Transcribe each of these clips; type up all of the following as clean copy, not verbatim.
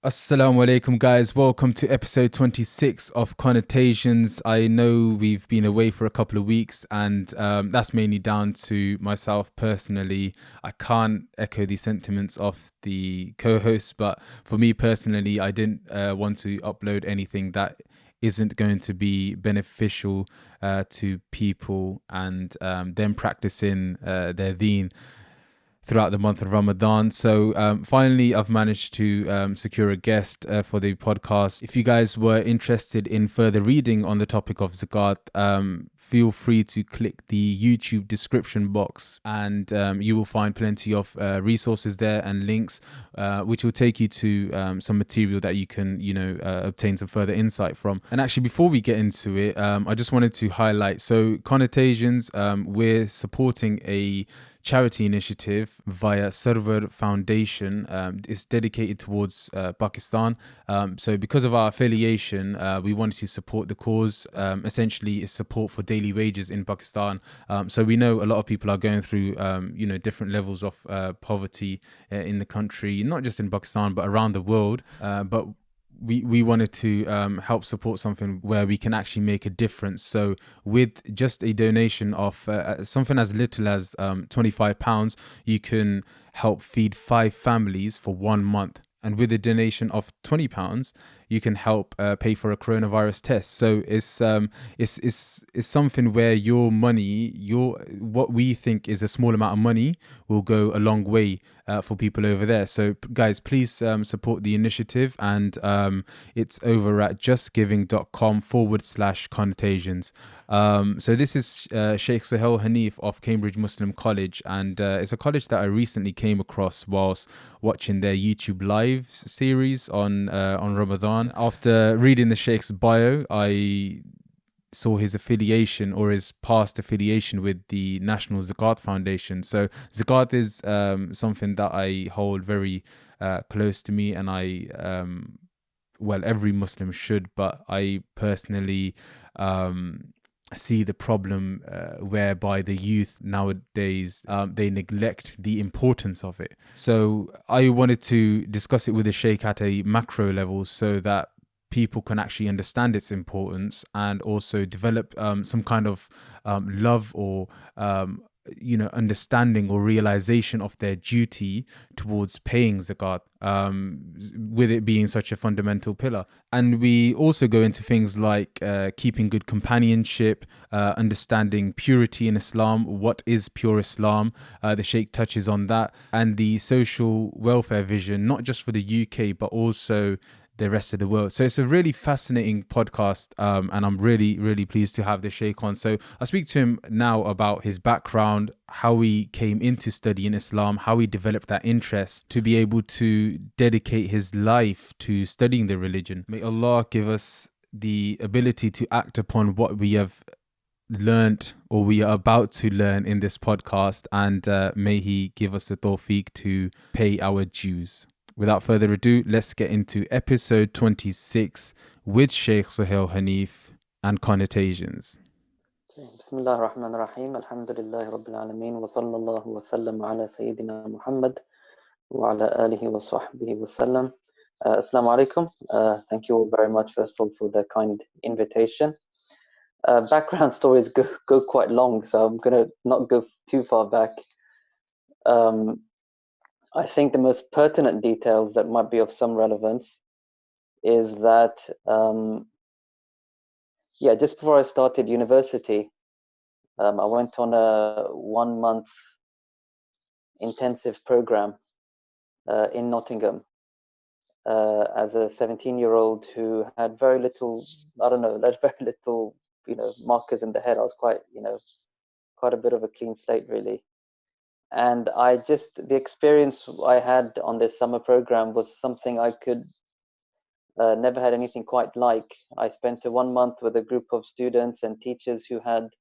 Assalamu alaikum, guys. Welcome to episode 26 of Connotations. I know we've been away for a couple of weeks, and that's mainly down to myself personally. I can't echo the sentiments of the co hosts, but for me personally, I didn't want to upload anything that isn't going to be beneficial to people and them practicing their deen throughout the month of Ramadan. So finally, I've managed to secure a guest for the podcast. If you guys were interested in further reading on the topic of Zakat, feel free to click the YouTube description box and you will find plenty of resources there and links which will take you to some material that you can, obtain some further insight from. And actually, before we get into it, I just wanted to highlight, so Connotations, we're supporting a charity initiative via Server Foundation. It's dedicated towards Pakistan. So because of our affiliation, we wanted to support the cause. Essentially, it's support for daily wages in Pakistan. So we know a lot of people are going through, different levels of poverty in the country, not just in Pakistan, but around the world. But we wanted to help support something where we can actually make a difference. So with just a donation of something as little as £25, you can help feed 5 families for 1 month. And with a donation of £20, you can help pay for a coronavirus test. So it's something where your money, what we think is a small amount of money, will go a long way for people over there. So guys, please support the initiative, and it's over at justgiving.com/connotations. So this is Shaykh Sohail Hanif of Cambridge Muslim College, and it's a college that I recently came across whilst watching their YouTube live series on Ramadan. After reading the Shaykh's bio, I saw his affiliation, or his past affiliation, with the National Zakat Foundation. So Zakat is something that I hold very close to me, and every Muslim should, but I personally see the problem whereby the youth nowadays, they neglect the importance of it. So I wanted to discuss it with the Sheikh at a macro level so that people can actually understand its importance and also develop some kind of love or understanding or realization of their duty towards paying zakat, with it being such a fundamental pillar. And we also go into things like keeping good companionship, understanding purity in Islam, what is pure Islam. The Sheikh touches on that, and the social welfare vision, not just for the UK but also the rest of the world. So it's a really fascinating podcast, and I'm really, really pleased to have the Sheikh on. So I'll speak to him now about his background, how he came into studying Islam, how he developed that interest to be able to dedicate his life to studying the religion. May Allah give us the ability to act upon what we have learnt or we are about to learn in this podcast, and may he give us the tawfiq to pay our dues. Without further ado, let's get into episode 26 with Shaykh Sohail Hanif and Connotations. بسم الله الرحمن الرحيم الحمد لله رب العالمين وصلى الله وسلم على سيدنا محمد وعلى آله وصحبه وسلم. Assalamu alaikum. Thank you all very much, first of all, for the kind invitation. Background stories go quite long, so I'm going to not go too far back. I think the most pertinent details that might be of some relevance is that, just before I started university, I went on a 1-month intensive program in Nottingham as a 17-year-old who had very little, markers in the head. I was quite a bit of a clean slate, really. And the experience I had on this summer program was something I could never had anything quite like. I spent a 1 month with a group of students and teachers who had,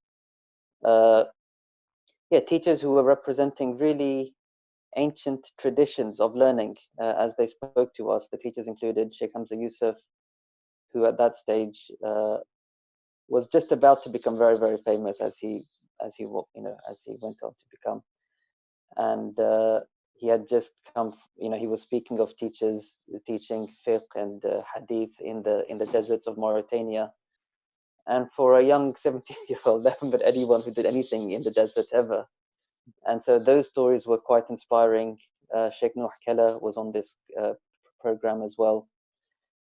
teachers who were representing really ancient traditions of learning as they spoke to us. The teachers included Sheikh Hamza Yusuf, who at that stage was just about to become very, very famous as he went on to become. And he had just come, he was speaking of teachers teaching fiqh and hadith in the deserts of Mauritania. And for a young 17-year-old, never met anyone who did anything in the desert ever. And so those stories were quite inspiring. Sheikh Nuh Keller was on this program as well,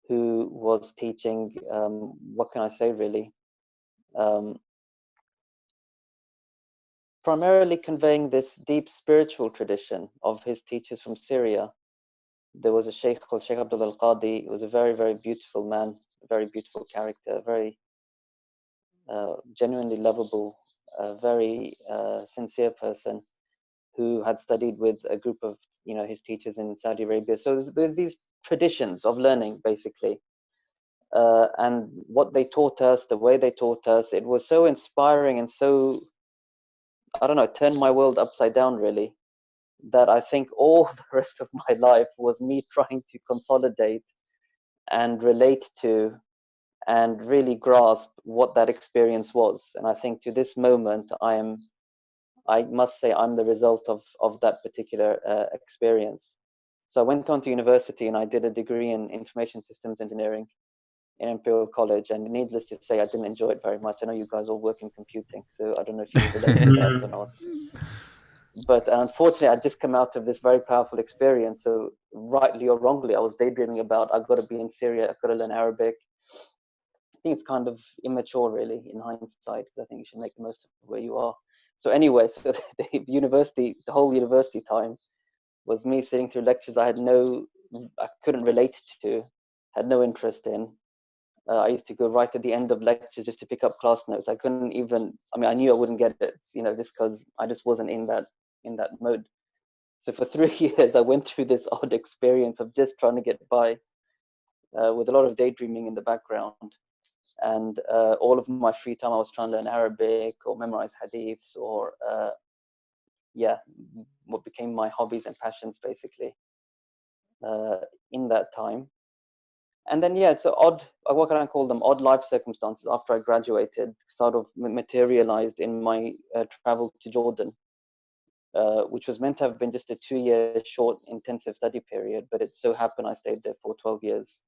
who was teaching, what can I say really? Primarily conveying this deep spiritual tradition of his teachers from Syria. There was a Shaykh called Shaykh Abdul al-Qadi. He was a very, very beautiful man, a very beautiful character, very genuinely lovable, very sincere person who had studied with a group of his teachers in Saudi Arabia. So there's these traditions of learning, basically. And what they taught us, the way they taught us, it was so inspiring and so, I don't know, it turned my world upside down, really, that I think all the rest of my life was me trying to consolidate and relate to and really grasp what that experience was. And I think to this moment, I must say I'm the result of that particular experience. So I went on to university and I did a degree in information systems engineering in Imperial College. And needless to say, I didn't enjoy it very much. I know you guys all work in computing, so I don't know if you relate to that or not. But unfortunately, I just come out of this very powerful experience. So rightly or wrongly, I was daydreaming about, I've got to be in Syria, I've got to learn Arabic. I think it's kind of immature, really, in hindsight, because I think you should make the most of where you are. So anyway, so the whole university time was me sitting through lectures I couldn't relate to, had no interest in. I used to go right at the end of lectures just to pick up class notes. I couldn't even, I knew I wouldn't get it, just because I just wasn't in that mode. So for 3 years, I went through this odd experience of just trying to get by with a lot of daydreaming in the background. And all of my free time, I was trying to learn Arabic or memorize hadiths or, what became my hobbies and passions, basically, in that time. And then, it's odd, what can I call them? Odd life circumstances after I graduated sort of materialized in my travel to Jordan, which was meant to have been just a 2-year short intensive study period, but it so happened I stayed there for 12 years.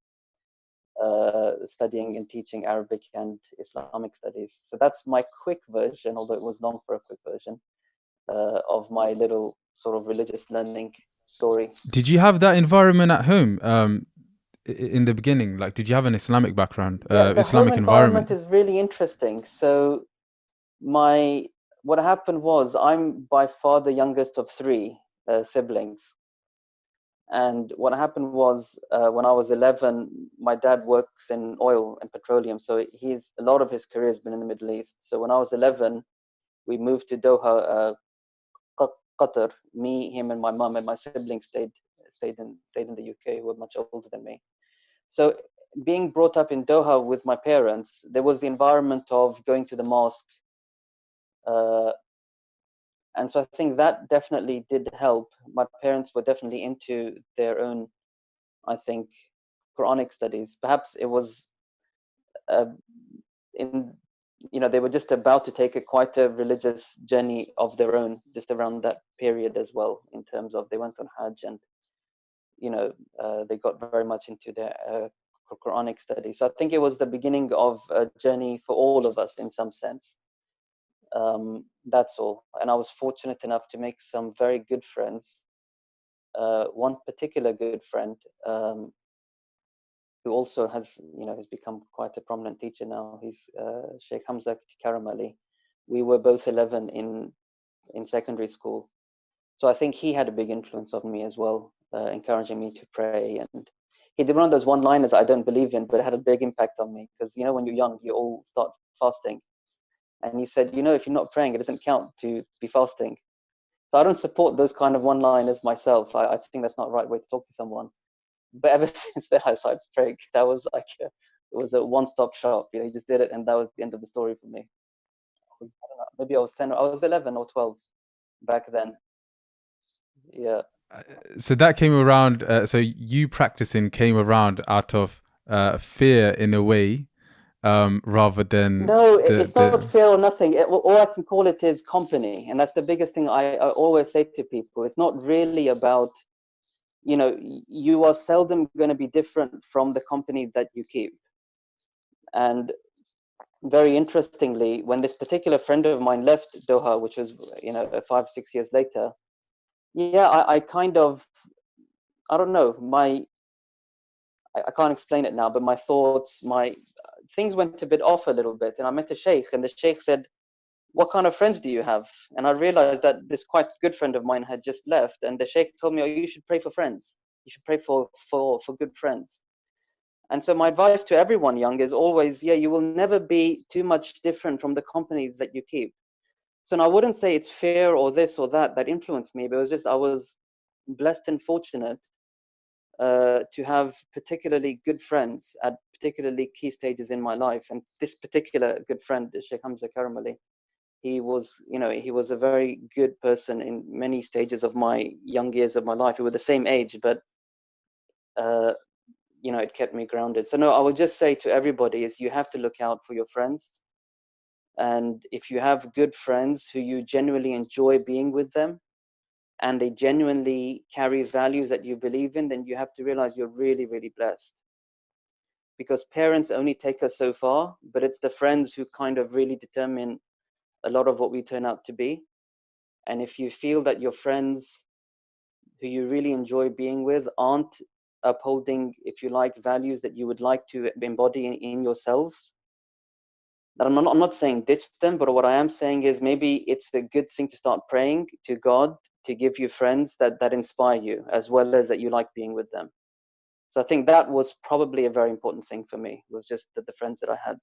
Studying and teaching Arabic and Islamic studies. So that's my quick version, although it was long for a quick version, of my little sort of religious learning story. Did you have that environment at home in the beginning? Like, did you have an Islamic background, The Islamic home environment environment? is really interesting. So what happened was I'm by far the youngest of 3 siblings. And what happened was when I was 11, my dad works in oil and petroleum. So a lot of his career has been in the Middle East. So when I was 11, we moved to Doha, Qatar. Me, him, and my mum and my siblings stayed in the UK, who were much older than me. So being brought up in Doha with my parents, there was the environment of going to the mosque. And so I think that definitely did help. My parents were definitely into their own, I think, Quranic studies. Perhaps it was they were just about to take quite a religious journey of their own, just around that period as well, in terms of they went on Hajj and they got very much into their Quranic studies. So I think it was the beginning of a journey for all of us in some sense. That's all. And I was fortunate enough to make some very good friends. One particular good friend who also has become quite a prominent teacher now. He's Sheikh Hamza Karamali. We were both 11 in secondary school. So I think he had a big influence on me as well, encouraging me to pray. And he did one of those one-liners I don't believe in, but it had a big impact on me because, when you're young, you all start fasting. And he said, if you're not praying, it doesn't count to be fasting. So I don't support those kind of one-liners myself. I think that's not the right way to talk to someone. But ever since then, I started praying. That was like it was a one-stop shop. He just did it, and that was the end of the story for me. I don't know, maybe I was 10, I was 11 or 12 back then. Yeah. So that came around. So you practicing came around out of fear in a way, rather than No, it's not the fear or nothing. All I can call it is company. And that's the biggest thing I always say to people. It's not really about, you are seldom going to be different from the company that you keep. And very interestingly, when this particular friend of mine left Doha, which was, 5, 6 years later, yeah, I kind of, I don't know, I can't explain it now, but my thoughts, my things went a bit off a little bit. And I met a Shaykh, and the Shaykh said, "What kind of friends do you have?" And I realized that this quite good friend of mine had just left, and the Shaykh told me, "Oh, you should pray for friends. You should pray for good friends." And so my advice to everyone young is always, yeah, you will never be too much different from the companies that you keep. So I wouldn't say it's fear or this or that influenced me, but it was just I was blessed and fortunate to have particularly good friends at particularly key stages in my life. And this particular good friend, Sheikh Hamza Karamali, he was a very good person in many stages of my young years of my life. We were the same age, but uh, it kept me grounded. So no, I would just say to everybody is you have to look out for your friends. And if you have good friends who you genuinely enjoy being with them, and they genuinely carry values that you believe in, then you have to realize you're really, really blessed. Because parents only take us so far, but it's the friends who kind of really determine a lot of what we turn out to be. And if you feel that your friends who you really enjoy being with aren't upholding, if you like, values that you would like to embody in yourselves, that I'm not saying ditch them, but what I am saying is maybe it's a good thing to start praying to God to give you friends that inspire you as well as that you like being with them. So I think that was probably a very important thing for me, was just the friends that I had.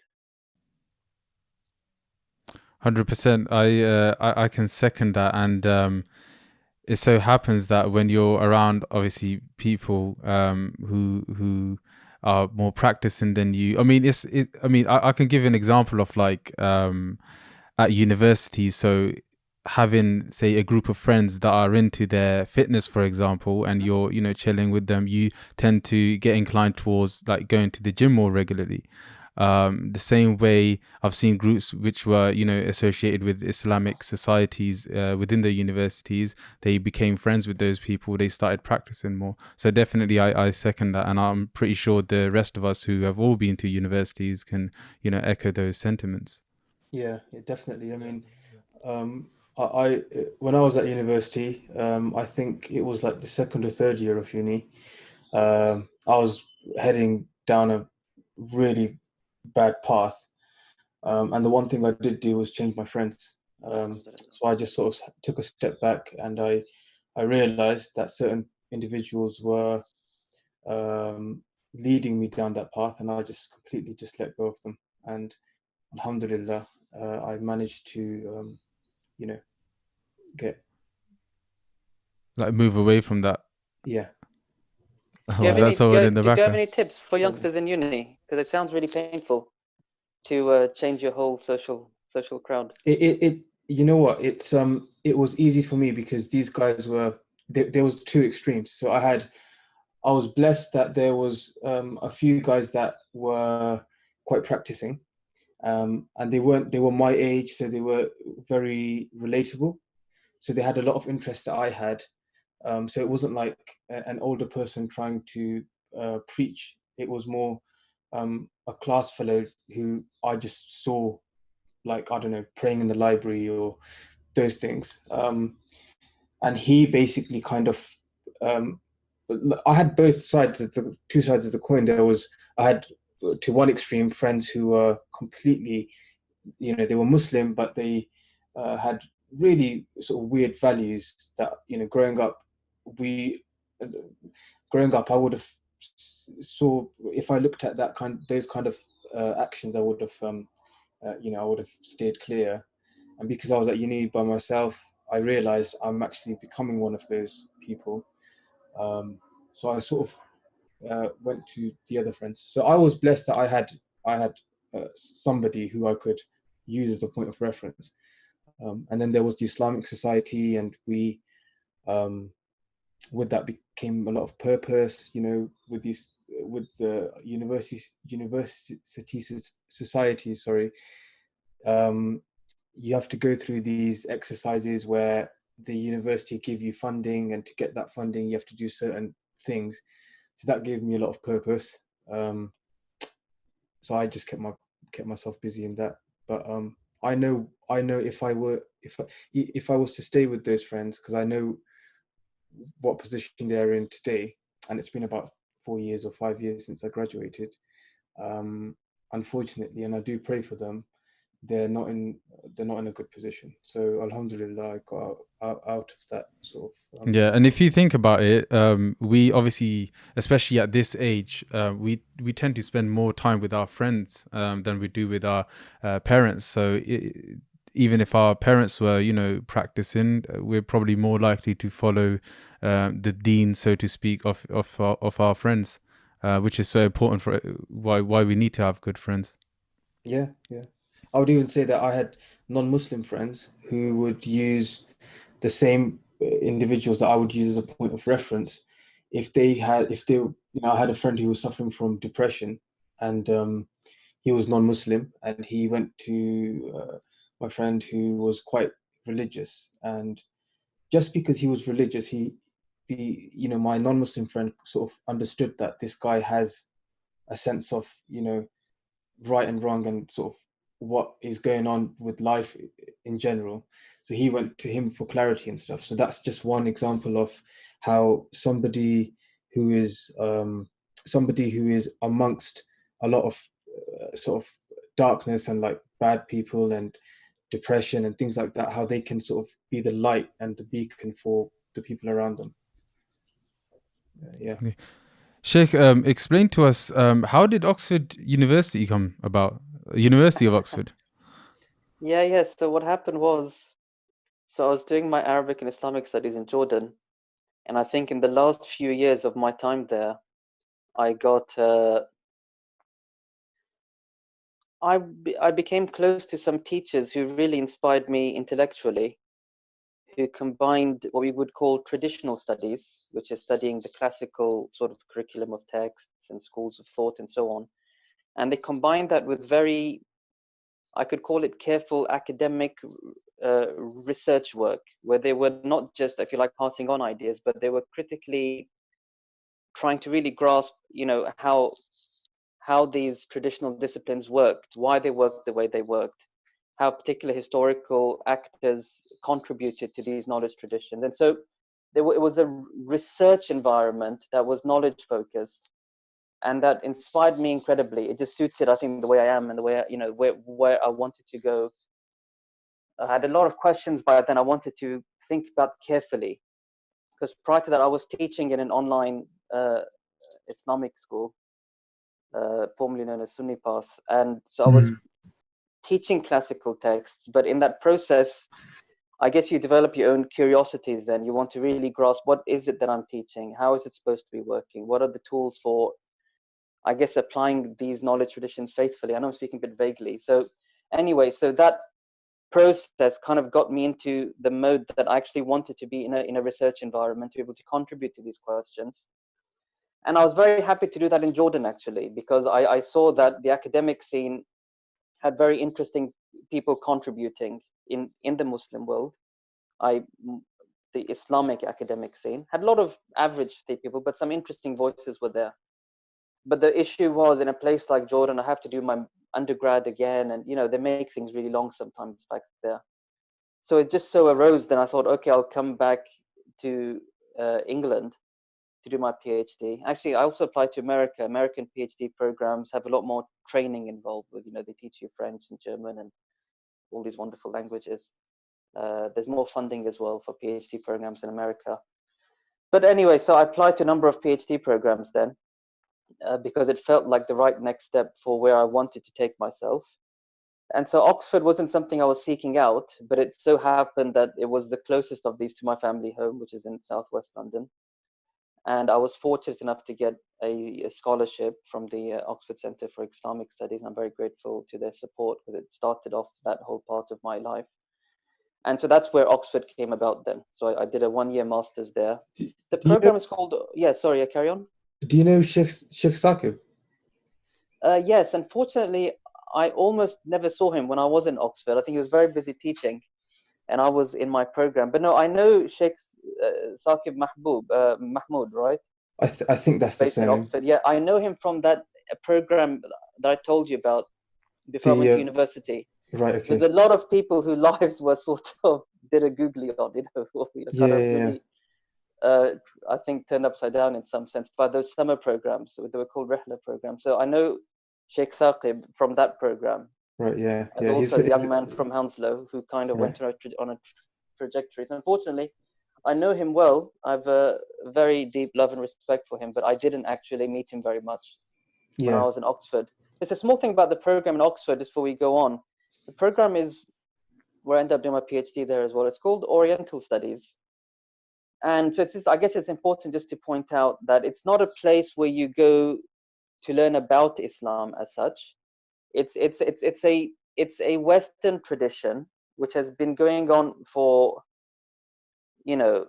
100%. I can second that, and it so happens that when you're around, obviously, people who are more practicing than you. I mean, I mean, I can give an example of like at university. So having, say, a group of friends that are into their fitness, for example, and you're chilling with them, you tend to get inclined towards like going to the gym more regularly. The same way I've seen groups which were associated with Islamic societies within the universities, they became friends with those people, they started practicing more. So definitely I second that, and I'm pretty sure the rest of us who have all been to universities can echo those sentiments. Yeah, definitely. I mean, I when I was at university, I think it was like the second or third year of uni. I was heading down a really bad path, and the one thing I did do was change my friends. Alhamdulillah. So I just sort of took a step back, and I realized that certain individuals were leading me down that path, and I just completely just let go of them. And Alhamdulillah, I managed to you know get Like move away from that. yeah. Do you have Was that any someone in the do you have background? any tips for youngsters in uni? Because it sounds really painful to change your whole social crowd. It you know what, it was easy for me because these guys were there was two extremes. So I was blessed that there was a few guys that were quite practicing, and they were my age, so they were very relatable. So they had a lot of interest that I had. So it wasn't like an older person trying to preach. It was more a class fellow who I just saw, like, I don't know, praying in the library or those things. And he basically kind of, um, I had both sides, of the two sides of the coin. I had to one extreme friends who were completely, they were Muslim, but they had really sort of weird values that, we, growing up, I would have saw, if I looked at those kind of actions, I would have, I would have stayed clear. And because I was at uni by myself, I realized I'm actually becoming one of those people. So I sort of went to the other friends. So I was blessed that I had somebody who I could use as a point of reference. And then there was the Islamic Society, and we, with that, became a lot of purpose. With these the university societies, sorry, you have to go through these exercises where the university give you funding, and to get that funding you have to do certain things. So that gave me a lot of purpose. So I just kept myself busy in that. But I know if I was to stay with those friends, because I know what position they're in today, and it's been about 4 years or 5 years since I graduated. Unfortunately, and I do pray for them, they're not in a good position. So Alhamdulillah, I got out of that sort of. Yeah, and if you think about it, we obviously, especially at this age, we tend to spend more time with our friends than we do with our parents. So even if our parents were, practicing, we're probably more likely to follow the deen, so to speak, of our friends, which is so important for why we need to have good friends. Yeah. I would even say that I had non-Muslim friends who would use the same individuals that I would use as a point of reference. I had a friend who was suffering from depression, and he was non-Muslim, and he went to my friend who was quite religious. And just because he was religious, my non-Muslim friend sort of understood that this guy has a sense of, right and wrong, and sort of what is going on with life in general. So he went to him for clarity and stuff. So that's just one example of how somebody who is amongst a lot of sort of darkness and like bad people and depression and things like that, how they can sort of be the light and the beacon for the people around them. Yeah. Sheikh, explain to us, how did Oxford University come about? University of Oxford. Yeah. So what happened was, I was doing my Arabic and Islamic studies in Jordan, and I think in the last few years of my time there, I got I became close to some teachers who really inspired me intellectually, who combined what we would call traditional studies, which is studying the classical sort of curriculum of texts and schools of thought and so on. And they combined that with very, I could call it careful academic research work, where they were not just, if you like, passing on ideas, but they were critically trying to really grasp, how these traditional disciplines worked, why they worked the way they worked, how particular historical actors contributed to these knowledge traditions. And so it was a research environment that was knowledge focused, and that inspired me incredibly. It just suited, I think, the way I am and the way, where I wanted to go. I had a lot of questions, but then I wanted to think about carefully, because prior to that, I was teaching in an online Islamic school, formerly known as Sunni Path. And so I was teaching classical texts, but in that process, I guess you develop your own curiosities. Then you want to really grasp, what is it that I'm teaching? How is it supposed to be working? What are the tools for, I guess, applying these knowledge traditions faithfully? I know I'm speaking a bit vaguely. So anyway, so that process kind of got me into the mode that I actually wanted to be in a research environment, to be able to contribute to these questions. And I was very happy to do that in Jordan, actually, because I saw that the academic scene had very interesting people contributing in the Muslim world. The Islamic academic scene had a lot of average people, but some interesting voices were there. But the issue was, in a place like Jordan, I have to do my undergrad again, and they make things really long sometimes back there. So it just so arose. Then I thought, okay, I'll come back to England to do my PhD. Actually, I also applied to America. American PhD programs have a lot more training involved with, they teach you French and German and all these wonderful languages. There's more funding as well for PhD programs in America. But anyway, so I applied to a number of PhD programs then, because it felt like the right next step for where I wanted to take myself. And so Oxford wasn't something I was seeking out, but it so happened that it was the closest of these to my family home, which is in southwest London. And I was fortunate enough to get a scholarship from the Oxford Centre for Islamic Studies. And I'm very grateful to their support, because it started off that whole part of my life. And so that's where Oxford came about then. So I did a 1-year master's there. The program is called, yeah, sorry, I carry on. Do you know Sheikh Saqib? Yes, unfortunately, I almost never saw him when I was in Oxford. I think he was very busy teaching, and I was in my program. But no, I know Sheikh Saqib Mahmoud, right? I think that's the Based in surname. Oxford. Yeah, I know him from that program that I told you about before I The went to university. right, There's okay. a lot of people whose lives were sort of did a googly on, Yeah, kind of yeah, yeah. maybe I think turned upside down in some sense by those summer programs. They were called Rihla programs. So I know Sheikh Thaqib from that program, Right, yeah, as yeah. also a He's young man from Hounslow who kind of right. went on a trajectory. So unfortunately, I know him well. I've a very deep love and respect for him, but I didn't actually meet him very much when I Yeah, was in Oxford. There's a small thing about the program in Oxford, just before we go on. The program is where I ended up doing my PhD there as well. It's called Oriental Studies. And so I guess it's important just to point out that it's not a place where you go to learn about Islam as such. It's a Western tradition which has been going on for, you know,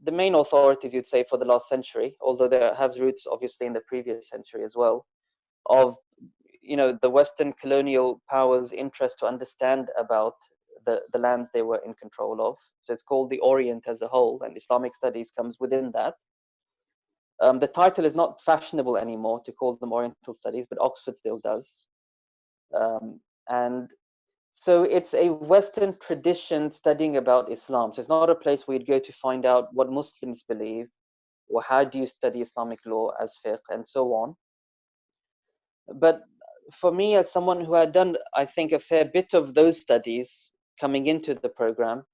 the main authorities, you'd say, for the last century, although there have roots obviously in the previous century as well, of, the Western colonial powers' interest to understand about the lands they were in control of. So it's called the Orient as a whole, and Islamic studies comes within that. The title is not fashionable anymore to call them Oriental studies, but Oxford still does. And so it's a Western tradition studying about Islam. So it's not a place where you'd go to find out what Muslims believe or how do you study Islamic law as fiqh and so on. But for me, as someone who had done, I think, a fair bit of those studies coming into the program,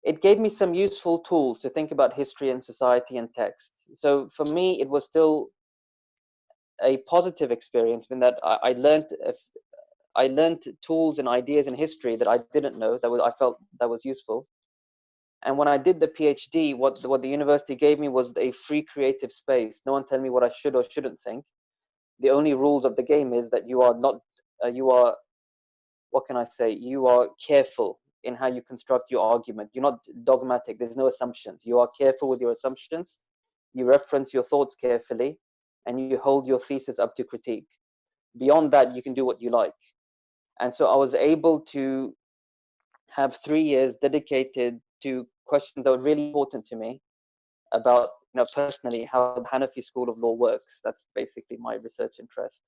it gave me some useful tools to think about history and society and texts. So for me, it was still a positive experience in that I learned tools and ideas in history that I didn't know I felt that was useful. And when I did the PhD, what the university gave me was a free creative space. No one tell me what I should or shouldn't think. The only rules of the game is that you are not you are, what can I say, you are careful in how you construct your argument. You're not dogmatic. There's no assumptions. You are careful with your assumptions. You reference your thoughts carefully, and you hold your thesis up to critique. Beyond that, you can do what you like. And so I was able to have 3 years dedicated to questions that were really important to me about, personally, how the Hanafi school of law works. That's basically my research interest.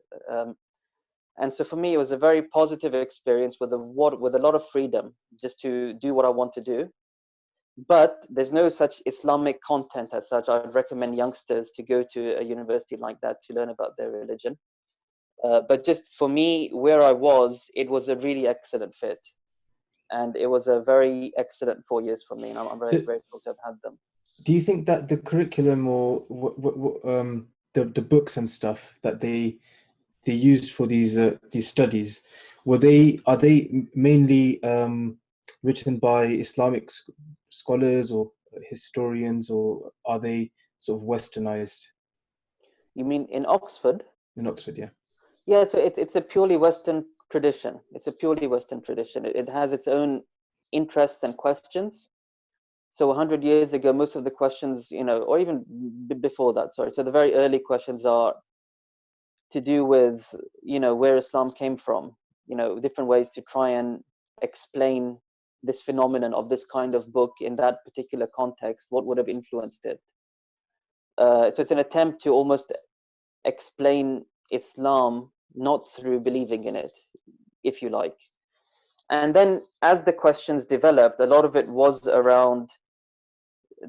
And so for me, it was a very positive experience with a lot of freedom just to do what I want to do. But there's no such Islamic content as such. I'd recommend youngsters to go to a university like that to learn about their religion. But just for me, where I was, it was a really excellent fit. And it was a very excellent 4 years for me. And I'm very so grateful to have had them. do you think that the curriculum or the books and stuff that they used for these studies, are they mainly written by Islamic scholars or historians, or are they sort of westernized You mean in Oxford? in Oxford? Yeah. Yeah, so it's a purely Western tradition. It's a purely Western tradition. It has its own interests and questions. So 100 years ago, most of the questions, or even before that, sorry. So the very early questions are to do with, where Islam came from, different ways to try and explain this phenomenon of this kind of book in that particular context, what would have influenced it. So it's an attempt to almost explain Islam not through believing in it, if you like. And then as the questions developed, a lot of it was around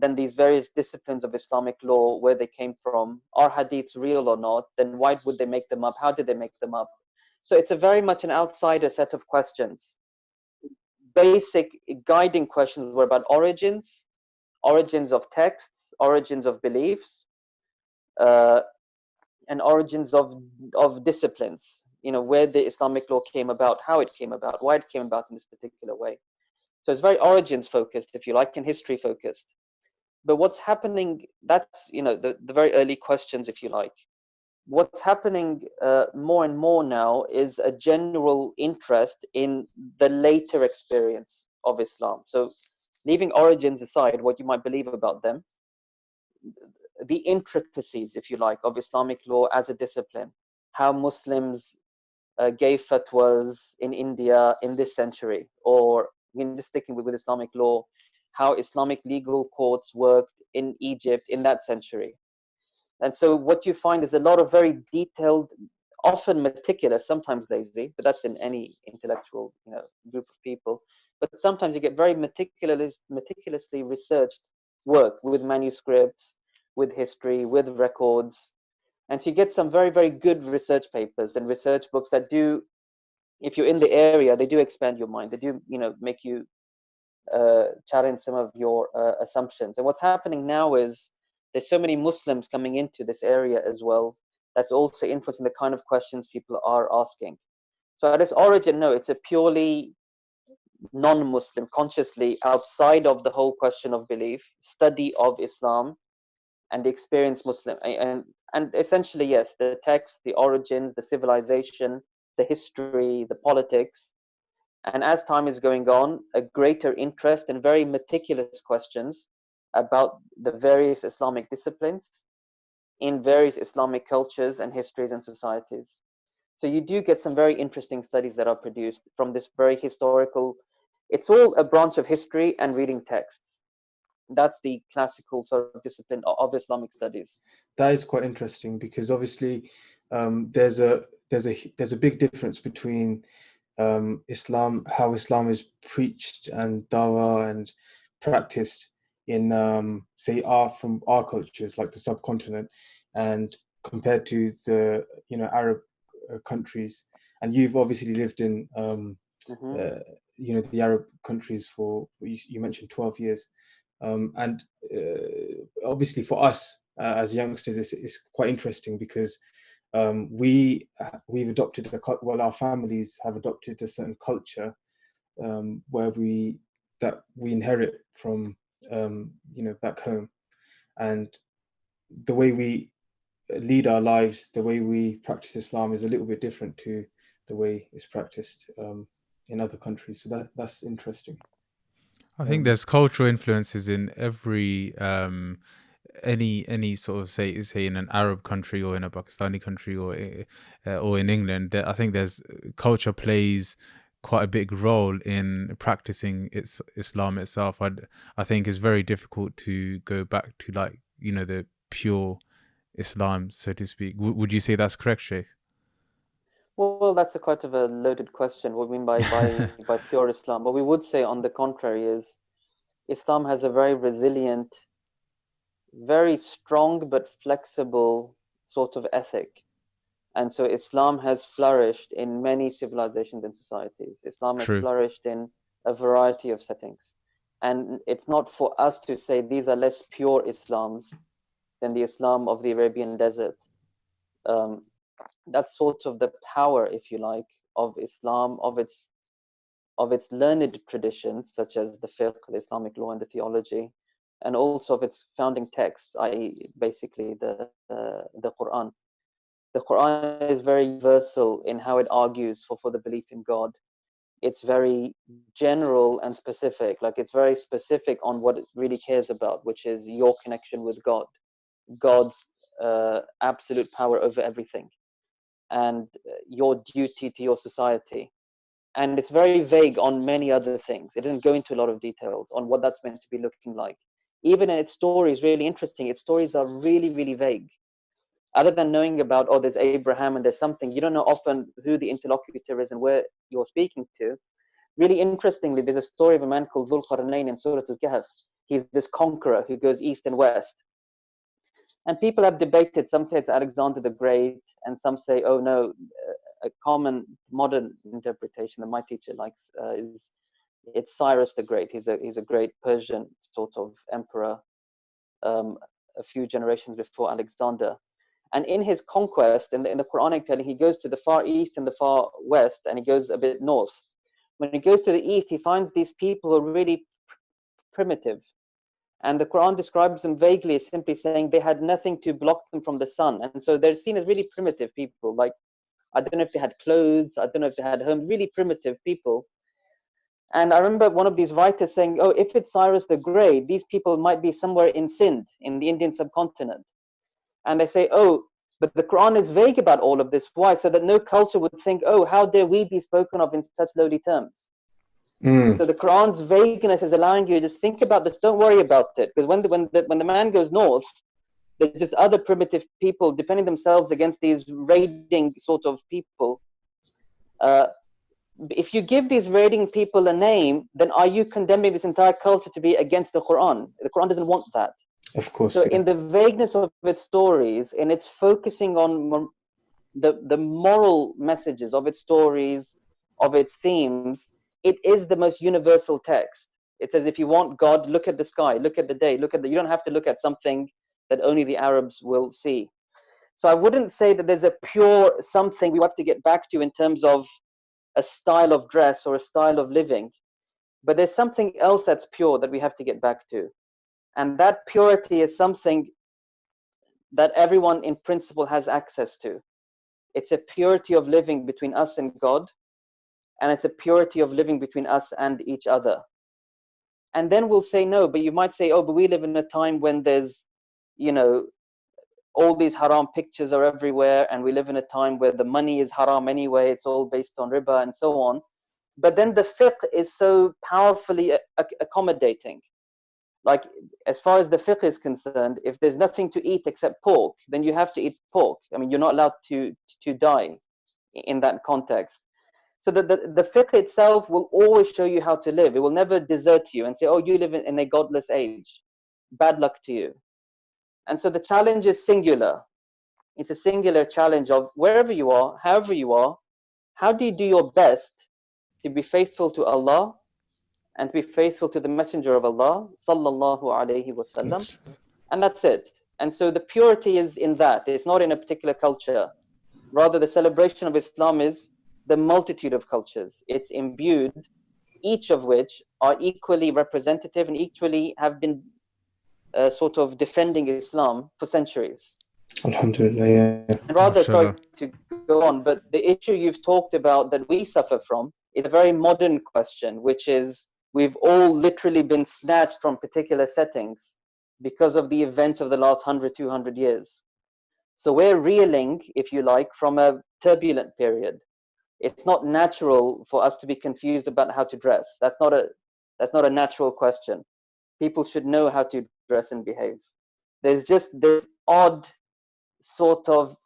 then these various disciplines of Islamic law, where they came from. Are hadiths real or not? Then why would they make them up? How did they make them up? So it's a very much an outsider set of questions. Basic guiding questions were about origins of texts, origins of beliefs, uh, and origins of disciplines. Where the Islamic law came about, how it came about, why it came about in this particular way. So it's very origins focused, if you like, and history focused. But what's happening, that's, the very early questions, if you like. What's happening more and more now is a general interest in the later experience of Islam. So leaving origins aside, what you might believe about them, the intricacies, if you like, of Islamic law as a discipline, how Muslims gave fatwas in India in this century, or just sticking with Islamic law, how Islamic legal courts worked in Egypt in that century. And so what you find is a lot of very detailed, often meticulous, sometimes lazy, but that's in any intellectual, group of people. But sometimes you get very meticulously researched work with manuscripts, with history, with records. And so you get some very, very good research papers and research books that do, if you're in the area, they do expand your mind. They do, make you challenge some of your assumptions. And what's happening now is there's so many Muslims coming into this area as well. That's also influencing the kind of questions people are asking. So at its origin, no, it's a purely non-Muslim, consciously outside of the whole question of belief, study of Islam and the experienced Muslim. And essentially, yes, the text, the origins, the civilization, the history, the politics. And as time is going on, a greater interest in very meticulous questions about the various Islamic disciplines in various Islamic cultures and histories and societies. So you do get some very interesting studies that are produced from this very historical, it's all a branch of history and reading texts. That's the classical sort of discipline of Islamic studies. That is quite interesting, because obviously there's a big difference between Islam, how Islam is preached and dawah and practiced in say from our cultures, like the subcontinent, and compared to the Arab countries. And you've obviously lived in the Arab countries for, you mentioned, 12 years. And obviously for us as youngsters, it's quite interesting, because we've adopted our families have adopted a certain culture where we inherit from back home, and the way we lead our lives, the way we practice Islam is a little bit different to the way it's practiced in other countries. So that's interesting. I think there's cultural influences in every any sort of say in an Arab country or in a Pakistani country or in England. I think there's culture plays quite a big role in practicing Islam itself. I think it's very difficult to go back to the pure Islam, so to speak. Would you say that's correct, Shaykh? Well, that's quite of a loaded question. What we mean by pure Islam? What we would say, on the contrary, is Islam has a very resilient, very strong but flexible sort of ethic. And so Islam has flourished in many civilizations and societies. Islam has flourished in a variety of settings. And it's not for us to say these are less pure Islams than the Islam of the Arabian desert. That's sort of the power, if you like, of Islam, of its learned traditions, such as the fiqh, the Islamic law, and the theology, and also of its founding texts, i.e., basically the Quran. The Quran is very universal in how it argues for the belief in God. It's very general and specific. Like, it's very specific on what it really cares about, which is your connection with God, God's absolute power over everything, and your duty to your society. And it's very vague on many other things. It doesn't go into a lot of details on what that's meant to be looking like. Even its stories, really interesting, its stories are really, really vague. Other than knowing about, there's Abraham and there's something, you don't know often who the interlocutor is and where you're speaking to. Really interestingly, there's a story of a man called Dhul Qarnayn in Surah Al-Kahf. He's this conqueror who goes east and west. And people have debated. Some say it's Alexander the Great, and some say, oh no, a common modern interpretation that my teacher likes is it's Cyrus the Great. He's a great Persian sort of emperor, a few generations before Alexander. And in his conquest, in the Quranic telling, he goes to the far east and the far west, and he goes a bit north. When he goes to the east, he finds these people who are really primitive. And the Quran describes them vaguely as simply saying they had nothing to block them from the sun. And so they're seen as really primitive people. Like, I don't know if they had clothes, I don't know if they had homes, really primitive people. And I remember one of these writers saying, if it's Cyrus the Great, these people might be somewhere in Sindh, in the Indian subcontinent. And they say, oh, but the Quran is vague about all of this. Why? So that no culture would think, oh, how dare we be spoken of in such lowly terms? So the Quran's vagueness is allowing you to just think about this. Don't worry about it, because when the man goes north, there's just other primitive people defending themselves against these raiding sort of people. If you give these raiding people a name, then are you condemning this entire culture to be against the Quran? The Quran doesn't want that. Of course. So Yeah. in the vagueness of its stories, and it's focusing on the moral messages of its stories, of its themes, it is the most universal text. It says, if you want God, look at the sky, look at the day, you don't have to look at something that only the Arabs will see. So I wouldn't say that there's a pure something we have to get back to in terms of a style of dress or a style of living, but there's something else that's pure that we have to get back to. And that purity is something that everyone in principle has access to. It's a purity of living between us and God, and it's a purity of living between us and each other. And then we'll say, no, but you might say, oh, but we live in a time when there's, all these haram pictures are everywhere, and we live in a time where the money is haram anyway, it's all based on riba and so on. But then the fiqh is so powerfully accommodating. Like, as far as the fiqh is concerned, if there's nothing to eat except pork, then you have to eat pork. I mean, you're not allowed to die in that context. So the fiqh itself will always show you how to live. It will never desert you and say, oh, you live in a godless age. Bad luck to you. And so the challenge is singular. It's a singular challenge of wherever you are, however you are, how do you do your best to be faithful to Allah and to be faithful to the Messenger of Allah, sallallahu alayhi wasallam, and that's it. And so the purity is in that. It's not in a particular culture. Rather, the celebration of Islam is the multitude of cultures. It's imbued, each of which are equally representative and equally have been sort of defending Islam for centuries. Alhamdulillah, yeah. And rather, sorry to go on, but the issue you've talked about that we suffer from is a very modern question, which is we've all literally been snatched from particular settings because of the events of the last 100, 200 years. So we're reeling, if you like, from a turbulent period. It's not natural for us to be confused about how to dress. That's not a natural question. People should know how to dress and behave. There's just this odd sort of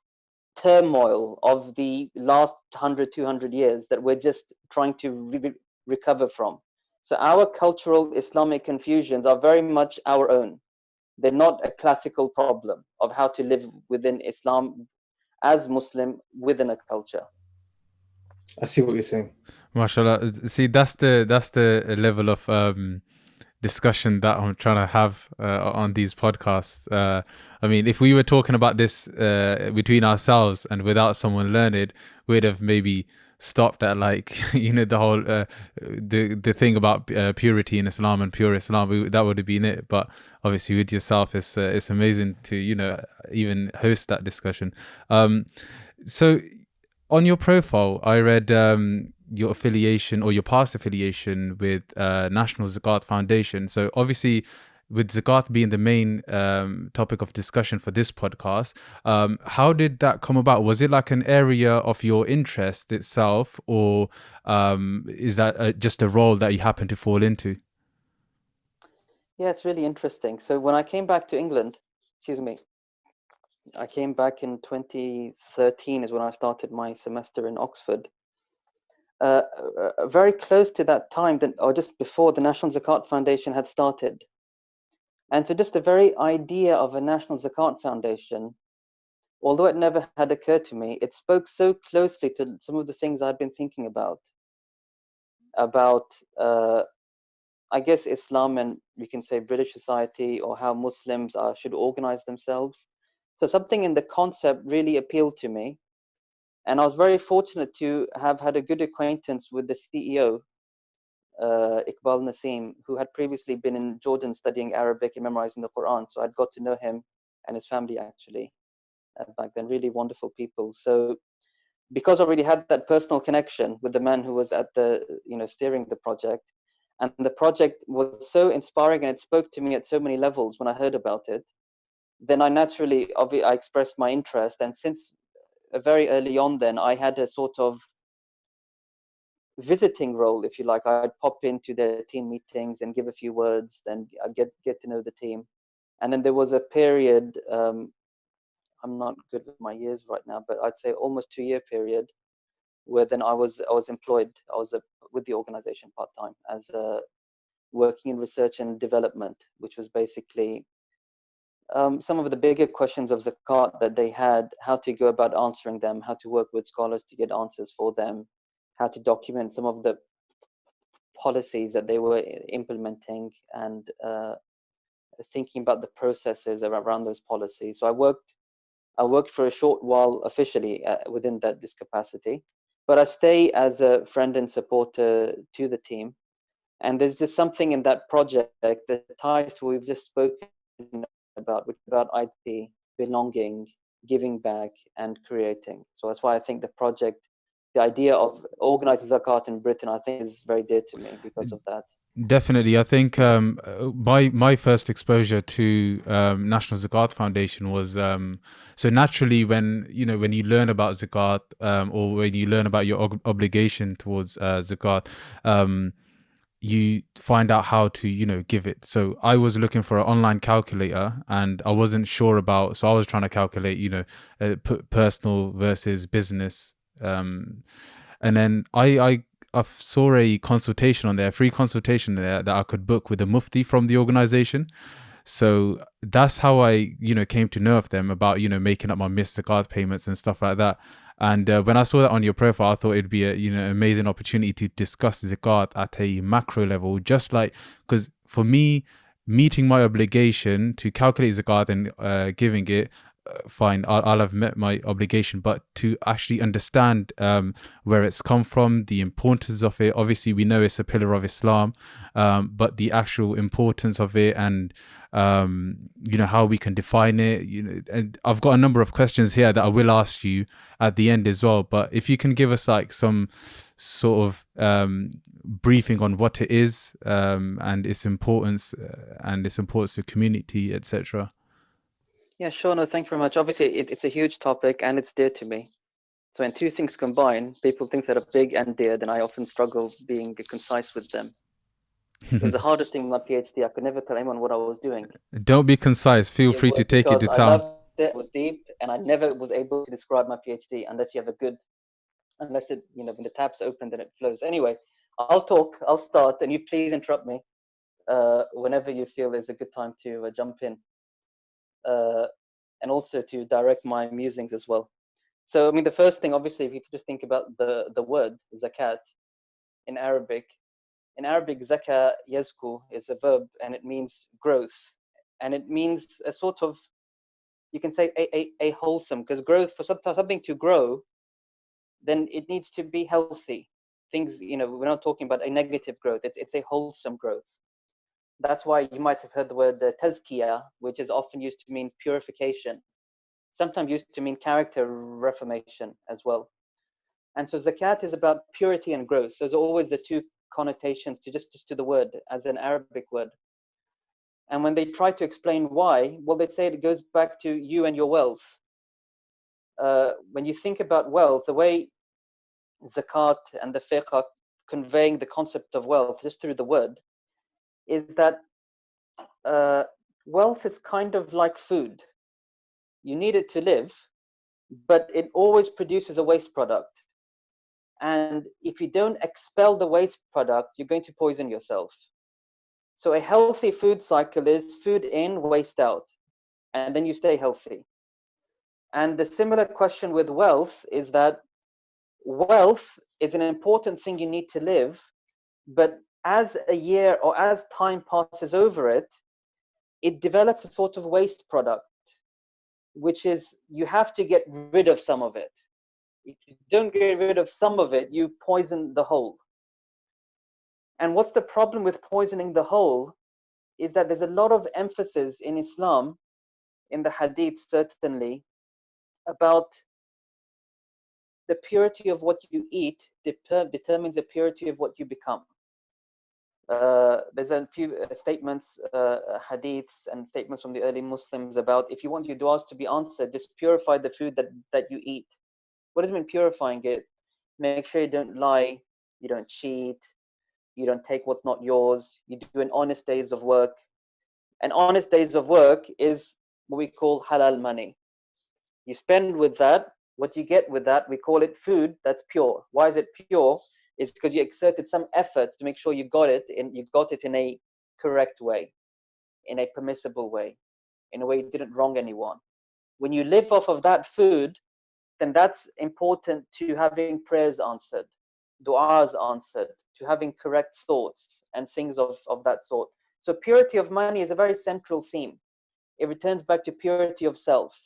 turmoil of the last 100, 200 years that we're just trying to recover from. So our cultural Islamic confusions are very much our own. They're not a classical problem of how to live within Islam as Muslim within a culture. I see what you're saying. MashaAllah. See, that's the level of discussion that I'm trying to have on these podcasts. I mean, if we were talking about this between ourselves and without someone learned, we'd have maybe stopped at like the whole the thing about purity in Islam and pure Islam. That would have been it. But obviously, with yourself, it's amazing to even host that discussion. So on your profile, I read your affiliation or your past affiliation with National Zakat Foundation. So obviously, with Zakat being the main topic of discussion for this podcast, how did that come about? Was it like an area of your interest itself, or is that just a role that you happen to fall into? Yeah, it's really interesting. So when I came back to England, I came back in 2013 is when I started my semester in Oxford. Very close to that time, or just before, the National Zakat Foundation had started. And so just the very idea of a National Zakat Foundation, although it never had occurred to me, it spoke so closely to some of the things I'd been thinking about I guess Islam and we can say British society, or how Muslims should organize themselves. So something in the concept really appealed to me. And I was very fortunate to have had a good acquaintance with the CEO, Iqbal Nasim, who had previously been in Jordan studying Arabic and memorizing the Quran. So I'd got to know him and his family actually back then. Really wonderful people. So because I already had that personal connection with the man who was at the, steering the project, and the project was so inspiring and it spoke to me at so many levels when I heard about it, then I naturally, I expressed my interest. And since very early on, then I had a sort of visiting role, if you like. I'd pop into their team meetings and give a few words, and I'd get to know the team. And then there was a period, I'm not good with my years right now, but I'd say almost 2-year period, where then I was employed. I was with the organization part-time as working in research and development, which was basically some of the bigger questions of Zakat that they had, how to go about answering them, how to work with scholars to get answers for them, how to document some of the policies that they were implementing, and thinking about the processes around those policies. So I worked for a short while officially within this capacity, but I stay as a friend and supporter to the team. And there's just something in that project that ties to what we've just spoken about, which is about IT, belonging, giving back, and creating. So that's why I think the project, the idea of organizing Zakat in Britain, I think is very dear to me because of that. Definitely, I think my first exposure to National Zakat Foundation was so naturally when you learn about Zakat, or when you learn about your obligation towards Zakat, you find out how to give it. So I was looking for an online calculator, and I wasn't sure about, so I was trying to calculate personal versus business, and then I saw a consultation on there, a free consultation there that I could book with a mufti from the organization. So that's how I came to know of them, about making up my missed Zakat payments and stuff like that. And when I saw that on your profile, I thought it'd be a amazing opportunity to discuss Zakat at a macro level, just like, because for me, meeting my obligation to calculate Zakat and giving it, fine, I'll have met my obligation, but to actually understand where it's come from, the importance of it. Obviously, we know it's a pillar of Islam, but the actual importance of it, and how we can define it. And I've got a number of questions here that I will ask you at the end as well. But if you can give us like some sort of briefing on what it is, and its importance, to community, etc. Yeah, sure. No, thank you very much. Obviously, it's a huge topic and it's dear to me. So when two things combine, people think that are big and dear, then I often struggle being concise with them. It was the hardest thing with my PhD. I could never tell anyone what I was doing. Don't be concise. Feel free to take it to I town. loved it. It was deep, and I never was able to describe my PhD unless you have unless it, when the tap's open, then it flows. Anyway, I'll talk. I'll start, and you please interrupt me whenever you feel is a good time to jump in, and also to direct my musings as well. So, the first thing, obviously, if you could just think about the word zakat in Arabic. In Arabic, zaka yazku is a verb, and it means growth, and it means a sort of, you can say a wholesome, because growth, for something to grow, then it needs to be healthy. Things, we're not talking about a negative growth. It's a wholesome growth. That's why you might have heard the word tazkiyah, which is often used to mean purification, sometimes used to mean character reformation as well. And so zakat is about purity and growth. Those are always the two connotations to just to the word as an Arabic word. And when they try to explain why, well, they say it goes back to you and your wealth. When you think about wealth, the way zakat and the fiqh are conveying the concept of wealth just through the word is that wealth is kind of like food. You need it to live, but it always produces a waste product. And if you don't expel the waste product, you're going to poison yourself. So a healthy food cycle is food in, waste out, and then you stay healthy. And the similar question with wealth is that wealth is an important thing you need to live, but as a year or as time passes over it, it develops a sort of waste product, which is you have to get rid of some of it. If you don't get rid of some of it, you poison the whole. And what's the problem with poisoning the whole is that there's a lot of emphasis in Islam, in the hadith certainly, about the purity of what you eat determines the purity of what you become. There's a few statements, hadiths and statements from the early Muslims about if you want your du'as to be answered, just purify the food that you eat. What does it mean purifying it? Make sure you don't lie, you don't cheat, you don't take what's not yours, you do an honest days of work. And honest days of work is what we call halal money. You spend with that, what you get with that, we call it food that's pure. Why is it pure? It's because you exerted some effort to make sure you got it in a correct way, in a permissible way, in a way you didn't wrong anyone. When you live off of that food, then that's important to having prayers answered, du'as answered, to having correct thoughts and things of that sort. So purity of money is a very central theme. It returns back to purity of self.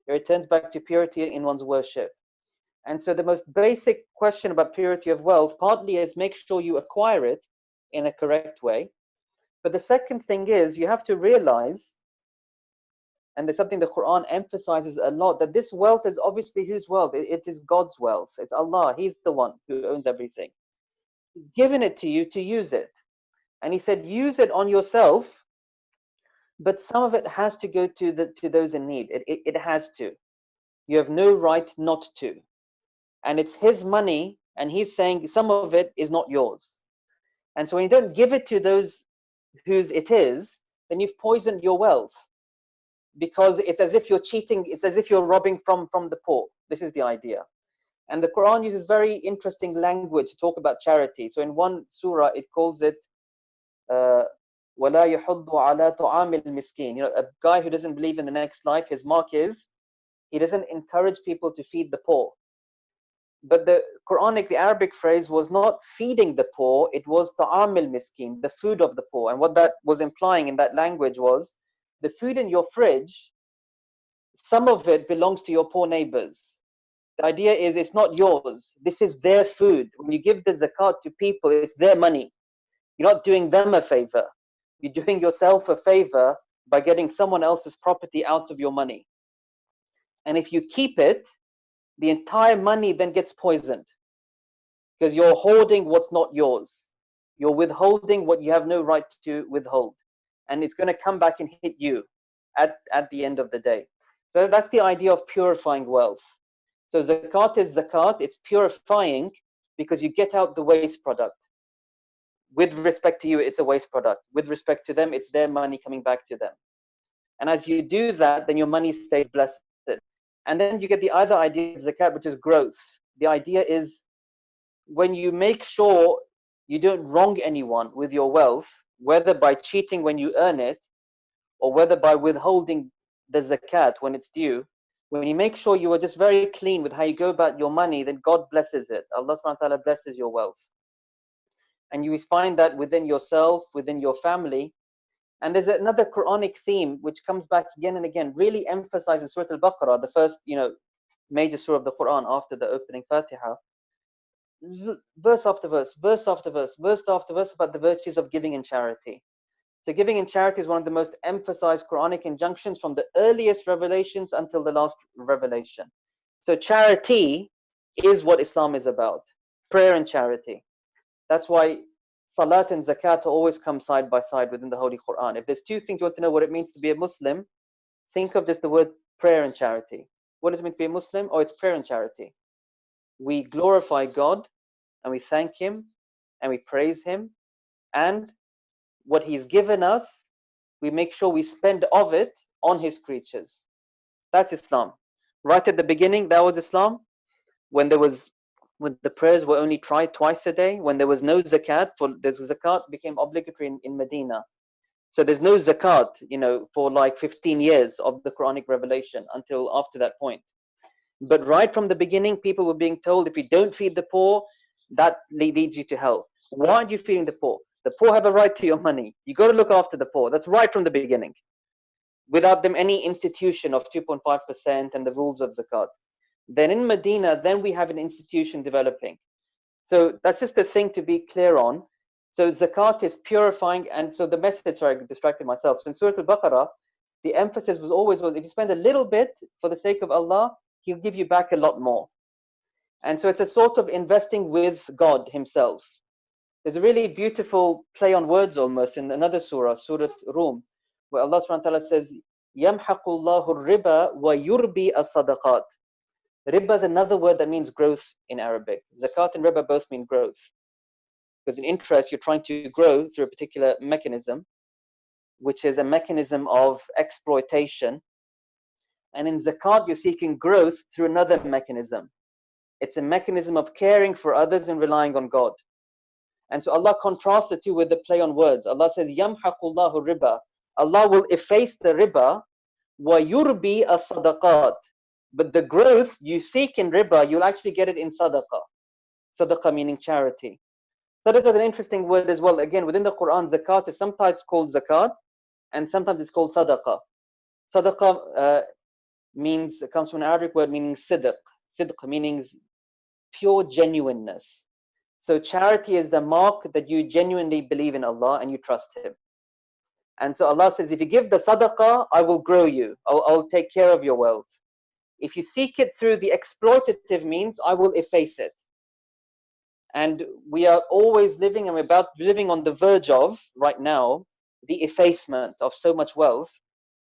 It returns back to purity in one's worship. And so the most basic question about purity of wealth partly is make sure you acquire it in a correct way. But the second thing is you have to realize, and there's something the Quran emphasizes a lot, that this wealth is obviously whose wealth? It is God's wealth. It's Allah. He's the one who owns everything. He's given it to you to use it. And he said, use it on yourself, but some of it has to go to those in need. It has to. You have no right not to. And it's his money, and he's saying some of it is not yours. And so when you don't give it to those whose it is, then you've poisoned your wealth, because it's as if you're cheating, it's as if you're robbing from the poor. This is the idea. And the Quran uses very interesting language to talk about charity. So in one surah, it calls it وَلَا يَحُضُّ عَلَى طُعَامِ الْمِسْكِينِ. A guy who doesn't believe in the next life, his mark is he doesn't encourage people to feed the poor. But the Quranic, the Arabic phrase was not feeding the poor, it was ta'am al-miskin, the food of the poor. And what that was implying in that language was the food in your fridge, some of it belongs to your poor neighbors. The idea is it's not yours. This is their food. When you give the zakat to people, it's their money. You're not doing them a favor. You're doing yourself a favor by getting someone else's property out of your money. And if you keep it, the entire money then gets poisoned, because you're hoarding what's not yours. You're withholding what you have no right to withhold. And it's going to come back and hit you at the end of the day. So that's the idea of purifying wealth. So zakat is zakat, it's purifying, because you get out the waste product. With respect to you, it's a waste product. With respect to them, it's their money coming back to them. And as you do that, then your money stays blessed. And then you get the other idea of zakat, which is growth. The idea is when you make sure you don't wrong anyone with your wealth, whether by cheating when you earn it, or whether by withholding the zakat when it's due, when you make sure you are just very clean with how you go about your money, then God blesses it. Allah subhanahu wa ta'ala blesses your wealth. And you find that within yourself, within your family. And there's another Quranic theme which comes back again and again, really emphasizing Surah Al-Baqarah, the first, major surah of the Quran after the opening Fatiha. Verse after verse, verse after verse, verse after verse about the virtues of giving and charity. So giving and charity is one of the most emphasized Quranic injunctions from the earliest revelations until the last revelation. So charity is what Islam is about, prayer and charity. That's why Salat and Zakat always come side by side within the Holy Quran. If there's two things you want to know what it means to be a Muslim, think of just the word prayer and charity. What does it mean to be a Muslim? Oh, it's prayer and charity. We glorify God and we thank Him and we praise Him, and what He's given us, we make sure we spend of it on His creatures. That's Islam. Right at the beginning, that was Islam. When the prayers were only tried twice a day, when there was no zakat, zakat became obligatory in Medina. So there's no zakat, for like 15 years of the Quranic revelation until after that point. But right from the beginning, people were being told, if you don't feed the poor, that leads you to hell. Why aren't you feeding the poor? The poor have a right to your money. You got to look after the poor. That's right from the beginning. Without them, any institution of 2.5% and the rules of zakat. Then in Medina, then we have an institution developing. So that's just a thing to be clear on. So zakat is purifying, and so the message, sorry, I distracted myself. So in Surah Al-Baqarah, the emphasis was always, if you spend a little bit for the sake of Allah, He'll give you back a lot more. And so it's a sort of investing with God Himself. There's a really beautiful play on words almost in another surah, Surah Rum, where Allah subhanahu wa ta'ala says, يَمْحَقُ اللَّهُ الرِّبَى وَيُرْبِي الصَّدَقَاتِ. Riba is another word that means growth in Arabic. Zakat and riba both mean growth. Because in interest, you're trying to grow through a particular mechanism, which is a mechanism of exploitation. And in zakat, you're seeking growth through another mechanism. It's a mechanism of caring for others and relying on God. And so Allah contrasts the two with the play on words. Allah says, يَمْحَقُ اللَّهُ riba. Allah will efface the riba, وَيُرْبِي الصَّدَقَاتِ. But the growth you seek in riba, you'll actually get it in sadaqah. Sadaqah meaning charity. Sadaqah is an interesting word as well. Again, within the Quran, zakat is sometimes called zakat, and sometimes it's called sadaqah. Sadaqah comes from an Arabic word meaning sidq. Sidq meaning pure genuineness. So charity is the mark that you genuinely believe in Allah and you trust Him. And so Allah says, if you give the sadaqah, I will grow you. I'll take care of your wealth. If you seek it through the exploitative means, I will efface it. And we are always living, and we're about living on the verge of, right now, the effacement of so much wealth,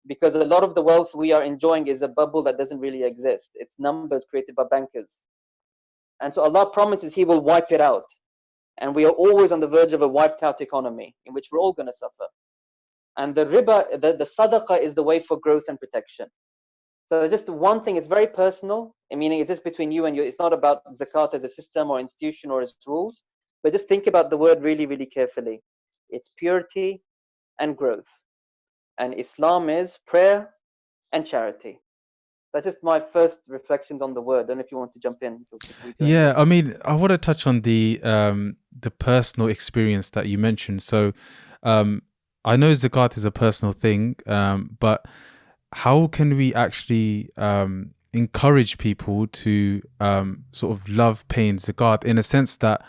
because a lot of the wealth we are enjoying is a bubble that doesn't really exist. It's numbers created by bankers. And so Allah promises He will wipe it out. And we are always on the verge of a wiped out economy in which we're all going to suffer. And the riba, the sadaqah is the way for growth and protection. So just one thing, it's very personal, meaning it's just between you and you. It's not about zakat as a system or institution or its rules, but just think about the word really, really carefully. It's purity and growth. And Islam is prayer and charity. That's just my first reflections on the word. I don't know if you want to jump in. Yeah, I mean, I want to touch on the personal experience that you mentioned. So, I know zakat is a personal thing, but how can we actually encourage people to sort of love paying zakat, in a sense that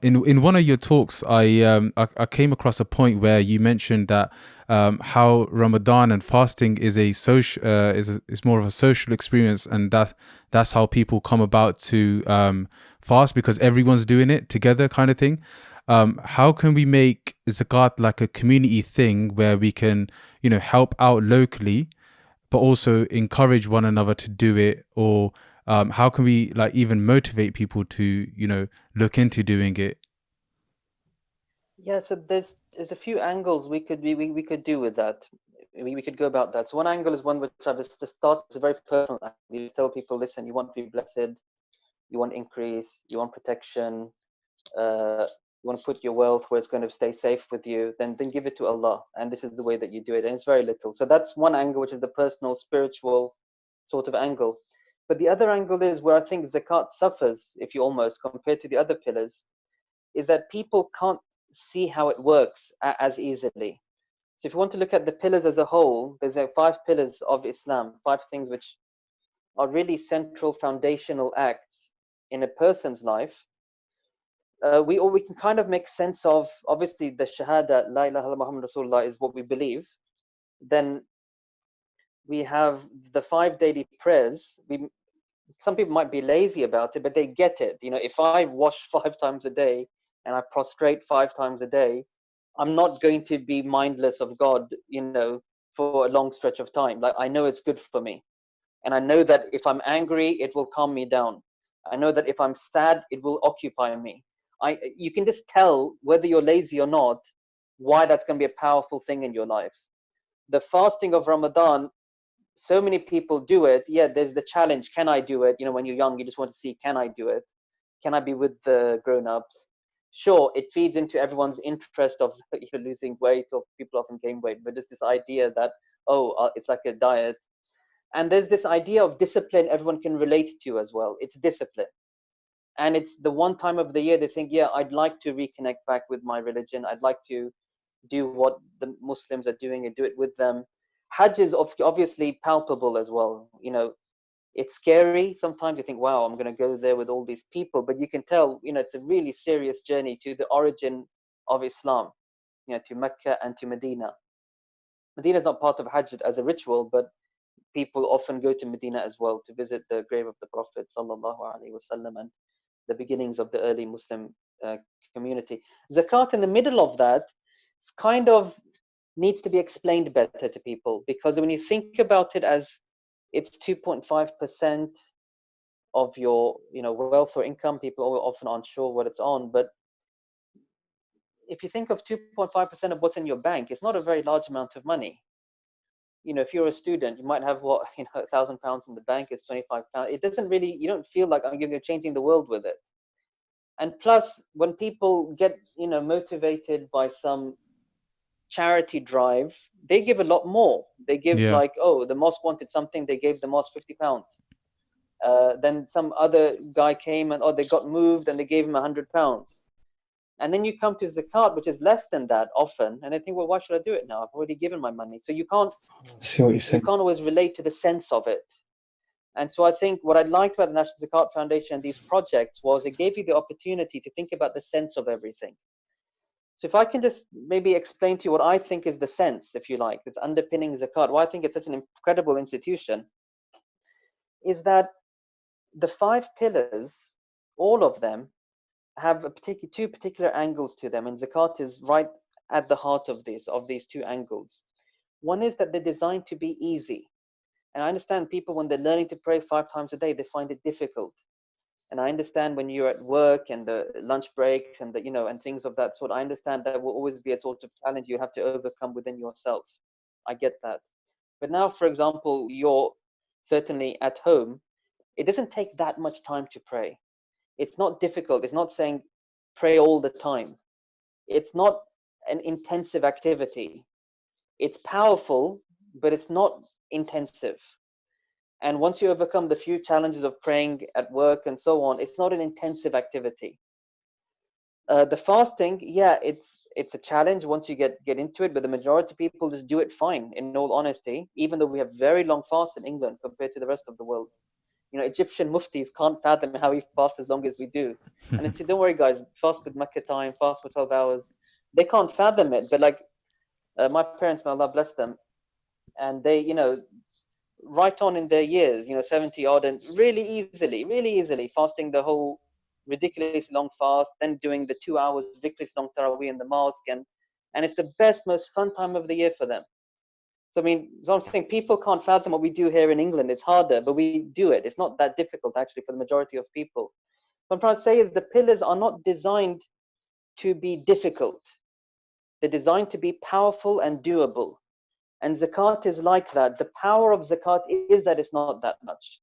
in one of your talks, I came across a point where you mentioned that how Ramadan and fasting is a social is more of a social experience, and that's how people come about to fast, because everyone's doing it together, kind of thing. How can we make zakat like a community thing where we can, help out locally, but also encourage one another to do it? Or how can we like even motivate people to, look into doing it? Yeah, so there's a few angles we could do with that. We could go about that. So one angle is one which I've just thought is a very personal angle. You tell people, listen, you want to be blessed, you want increase, you want protection, you want to put your wealth where it's going to stay safe with you, then give it to Allah. And this is the way that you do it. And it's very little. So that's one angle, which is the personal, spiritual sort of angle. But the other angle is where I think zakat suffers, if you almost compared to the other pillars, is that people can't see how it works as easily. So if you want to look at the pillars as a whole, there's 5 pillars of Islam, 5 things which are really central foundational acts in a person's life. We can kind of make sense of, obviously, the Shahada, La ilaha illallah Muhammad Rasulullah, is what we believe. Then we have the 5 daily prayers. Some people might be lazy about it, but they get it. If I wash 5 times a day and I prostrate 5 times a day, I'm not going to be mindless of God, for a long stretch of time. Like, I know it's good for me. And I know that if I'm angry, it will calm me down. I know that if I'm sad, it will occupy me. You can just tell, whether you're lazy or not, why that's going to be a powerful thing in your life. The fasting of Ramadan, so many people do it. Yeah, there's the challenge. Can I do it? When you're young, you just want to see, can I do it? Can I be with the grown-ups? Sure, it feeds into everyone's interest of losing weight, or people often gain weight, but just this idea that, it's like a diet. And there's this idea of discipline everyone can relate to as well. It's discipline. And it's the one time of the year they think, yeah, I'd like to reconnect back with my religion. I'd like to do what the Muslims are doing and do it with them. Hajj is obviously palpable as well. It's scary. Sometimes you think, wow, I'm going to go there with all these people. But you can tell, it's a really serious journey to the origin of Islam, to Mecca and to Medina. Medina is not part of Hajj as a ritual, but people often go to Medina as well to visit the grave of the Prophet sallallahu alaihi wasallam and the beginnings of the early Muslim community. Zakat in the middle of that, it's kind of needs to be explained better to people, because when you think about it as it's 2.5% of your wealth or income, people are often unsure what it's on. But if you think of 2.5% of what's in your bank, it's not a very large amount of money. If you're a student, you might have £1,000 in the bank. It's £25. It doesn't really, you don't feel like you're changing the world with it. And plus, when people get motivated by some charity drive, they give a lot more. They give the mosque wanted something, they gave the mosque £50. Then some other guy came and they got moved and they gave him £100. And then you come to zakat, which is less than that often, and they think, well, why should I do it now? I've already given my money. So you can't always relate to the sense of it. And so I think what I liked about the National Zakat Foundation and these projects was it gave you the opportunity to think about the sense of everything. So if I can just maybe explain to you what I think is the sense, if you like, that's underpinning zakat, why I think it's such an incredible institution, is that the 5 pillars, all of them, have two particular angles to them, and zakat is right at the heart of these 2 angles. One is that they're designed to be easy. And I understand people, when they're learning to pray 5 times a day, they find it difficult. And I understand when you're at work and the lunch breaks and and things of that sort, I understand that will always be a sort of challenge you have to overcome within yourself. I get that. But now, for example, you're certainly at home, it doesn't take that much time to pray. It's not difficult. It's not saying pray all the time. It's not an intensive activity. It's powerful, but it's not intensive. And once you overcome the few challenges of praying at work and so on, it's not an intensive activity. The fasting, it's a challenge once you get into it, but the majority of people just do it fine, in all honesty, even though we have very long fasts in England compared to the rest of the world. Egyptian muftis can't fathom how we fast as long as we do. And it's, don't worry guys, fast with Makkah time, fast for 12 hours. They can't fathom it, but my parents, may Allah bless them, and they, right on in their years, 70 odd, and really easily fasting the whole ridiculous long fast, then doing the 2 hours ridiculous long tarawih in the mosque, and it's the best, most fun time of the year for them. So I'm saying, people can't fathom what we do here in England. It's harder, but we do it. It's not that difficult actually for the majority of people. What I'm trying to say is the pillars are not designed to be difficult. They're designed to be powerful and doable. And zakat is like that. The power of zakat is that it's not that much.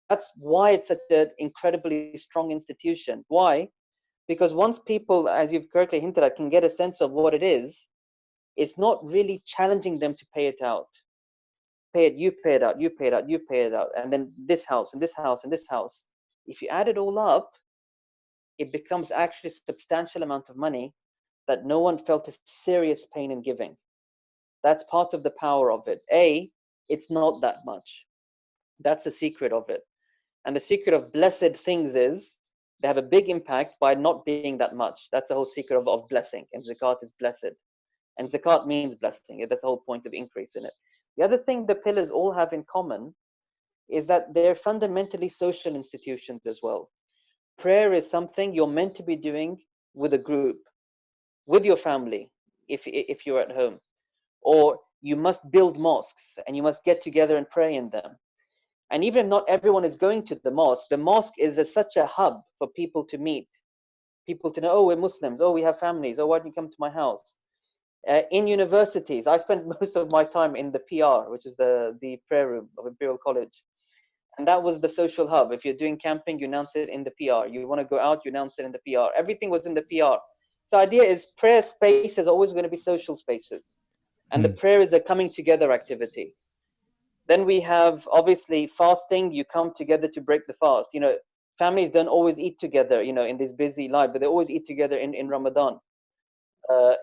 That's why it's such an incredibly strong institution. Why? Because once people, as you've correctly hinted at, can get a sense of what it is, it's not really challenging them to pay it out. You pay it out, you pay it out, you pay it out, and then this house and this house and this house. If you add it all up, it becomes actually a substantial amount of money that no one felt a serious pain in giving. That's part of the power of it. It's not that much. That's the secret of it. And the secret of blessed things is they have a big impact by not being that much. That's the whole secret of blessing. And zakat is blessed. And zakat means blessing. That's the whole point of increase in it. The other thing the pillars all have in common is that they're fundamentally social institutions as well. Prayer is something you're meant to be doing with a group, with your family, if you're at home. Or you must build mosques and you must get together and pray in them. And even if not everyone is going to the mosque is such a hub for people to meet, people to know, oh, we're Muslims, oh, we have families, oh, why don't you come to my house? In universities, I spent most of my time in the PR, which is the prayer room of Imperial College. And that was the social hub. If you're doing camping, you announce it in the PR. You want to go out, you announce it in the PR. Everything was in the PR. The idea is prayer space is always going to be social spaces. And the prayer is a coming together activity. Then we have, obviously, fasting. You come together to break the fast. Families don't always eat together, in this busy life, but they always eat together in Ramadan.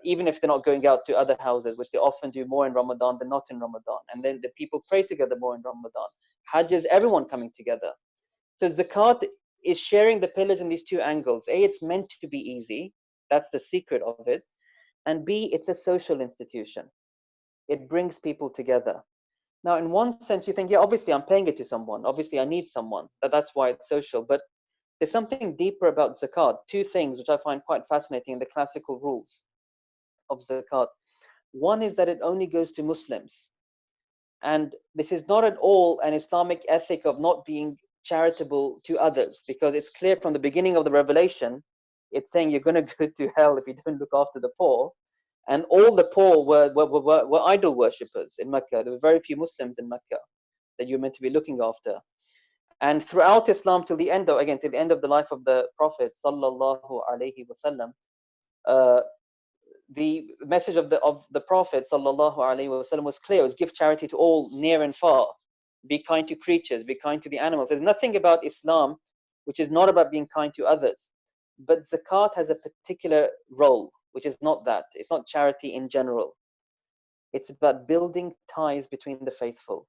Even if they're not going out to other houses, which they often do more in Ramadan than not in Ramadan. And then the people pray together more in Ramadan. Hajj is everyone coming together. So zakat is sharing the pillars in these 2 angles. A, it's meant to be easy. That's the secret of it. And B, it's a social institution. It brings people together. Now, in one sense, you think, yeah, obviously I'm paying it to someone. Obviously I need someone. That's why it's social. But There's something deeper about zakat. Two things which I find quite fascinating in the classical rules of zakat. One is that it only goes to Muslims. And this is not at all an Islamic ethic of not being charitable to others, because it's clear from the beginning of the revelation, it's saying you're going to go to hell if you don't look after the poor. And all the poor were idol worshippers in Mecca. There were very few Muslims in Mecca that you're meant to be looking after. And throughout Islam, till the end of, again, till the end of the life of the Prophet sallallahu alaihi wasallam, the message of the Prophet sallallahu alaihi wasallam was clear: was give charity to all, near and far. Be kind to creatures, be kind to the animals. There's nothing about Islam which is not about being kind to others. But zakat has a particular role, which is not that. It's not charity in general. It's about building ties between the faithful.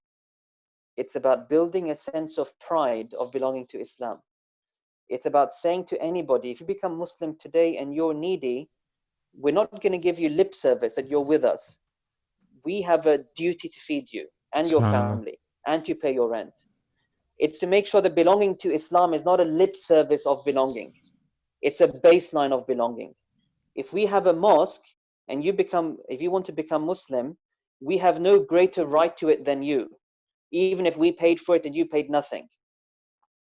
It's about building a sense of pride of belonging to Islam. It's about saying to anybody, if you become Muslim today and you're needy, we're not going to give you lip service that you're with us. We have a duty to feed you and your family and to pay your rent. It's to make sure that belonging to Islam is not a lip service of belonging. It's a baseline of belonging. If we have a mosque and if you want to become Muslim, we have no greater right to it than you, even if we paid for it and you paid nothing.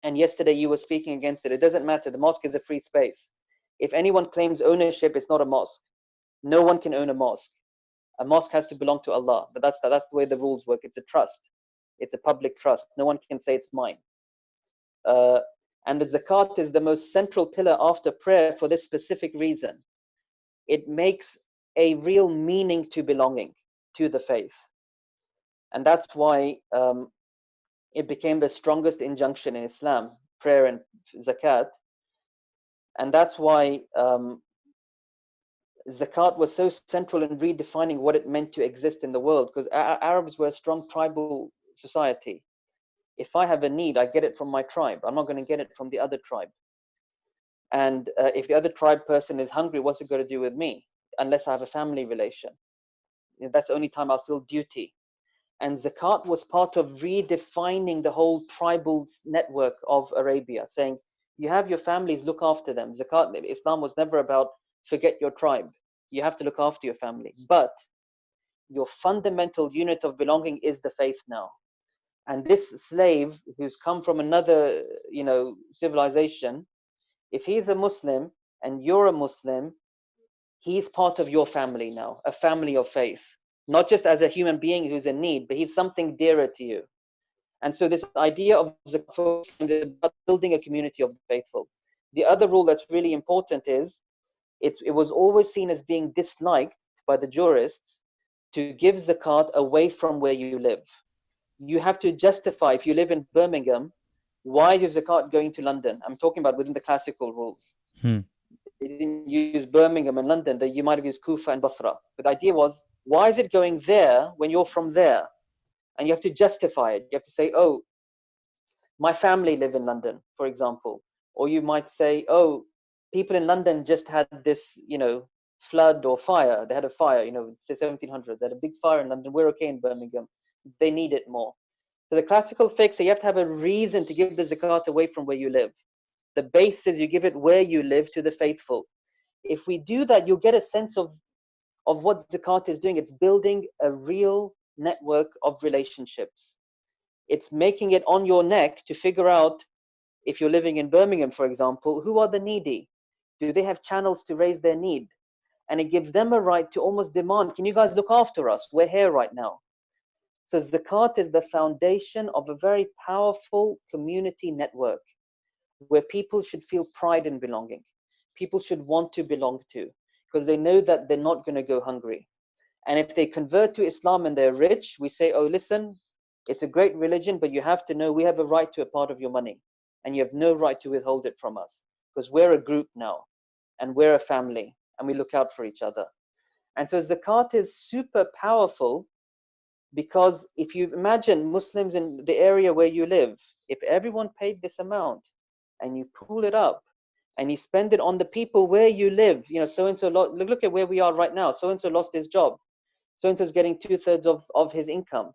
And yesterday you were speaking against it. It doesn't matter. The mosque is a free space. If anyone claims ownership, it's not a mosque. No one can own a mosque. A mosque has to belong to Allah. But that's the way the rules work. It's a trust. It's a public trust. No one can say it's mine. And the zakat is the most central pillar after prayer for this specific reason. It makes a real meaning to belonging to the faith. And that's why it became the strongest injunction in Islam, prayer and zakat. And that's why zakat was so central in redefining what it meant to exist in the world, because Arabs were a strong tribal society. If I have a need, I get it from my tribe. I'm not going to get it from the other tribe. And if the other tribe person is hungry, what's it got to do with me? Unless I have a family relation. That's the only time I'll feel duty. And zakat was part of redefining the whole tribal network of Arabia, saying, you have your families, look after them. Zakat, Islam was never about forget your tribe. You have to look after your family. But your fundamental unit of belonging is the faith now. And this slave who's come from another, civilization, if he's a Muslim and you're a Muslim, he's part of your family now, a family of faith. Not just as a human being who's in need, but he's something dearer to you. And so this idea of zakat is about building a community of the faithful. The other rule that's really important is it was always seen as being disliked by the jurists to give zakat away from where you live. You have to justify, if you live in Birmingham, why is your zakat going to London? I'm talking about within the classical rules. They didn't use Birmingham and London, you might have used Kufa and Basra. But the idea was, why is it going there when you're from there? And you have to justify it. You have to say, oh, my family live in London, for example. Or you might say, oh, people in London just had this, flood or fire. They had a fire, it's the 1700s. They had a big fire in London. We're okay in Birmingham. They need it more. So the classical fiqh say you have to have a reason to give the zakat away from where you live. The base is you give it where you live to the faithful. If we do that, you'll get a sense of what zakat is doing. It's building a real network of relationships. It's making it on your neck to figure out, if you're living in Birmingham, for example, who are the needy? Do they have channels to raise their need? And it gives them a right to almost demand, can you guys look after us? We're here right now. So zakat is the foundation of a very powerful community network where people should feel pride in belonging. People should want to belong to, because they know that they're not going to go hungry. And if they convert to Islam and they're rich, we say, oh, listen, it's a great religion, but you have to know we have a right to a part of your money. And you have no right to withhold it from us, because we're a group now and we're a family and we look out for each other. And so zakat is super powerful, because if you imagine Muslims in the area where you live, if everyone paid this amount and you pool it up and you spend it on the people where you live, so-and-so, look at where we are right now. So-and-so lost his job. So-and-so's getting 2/3 of his income.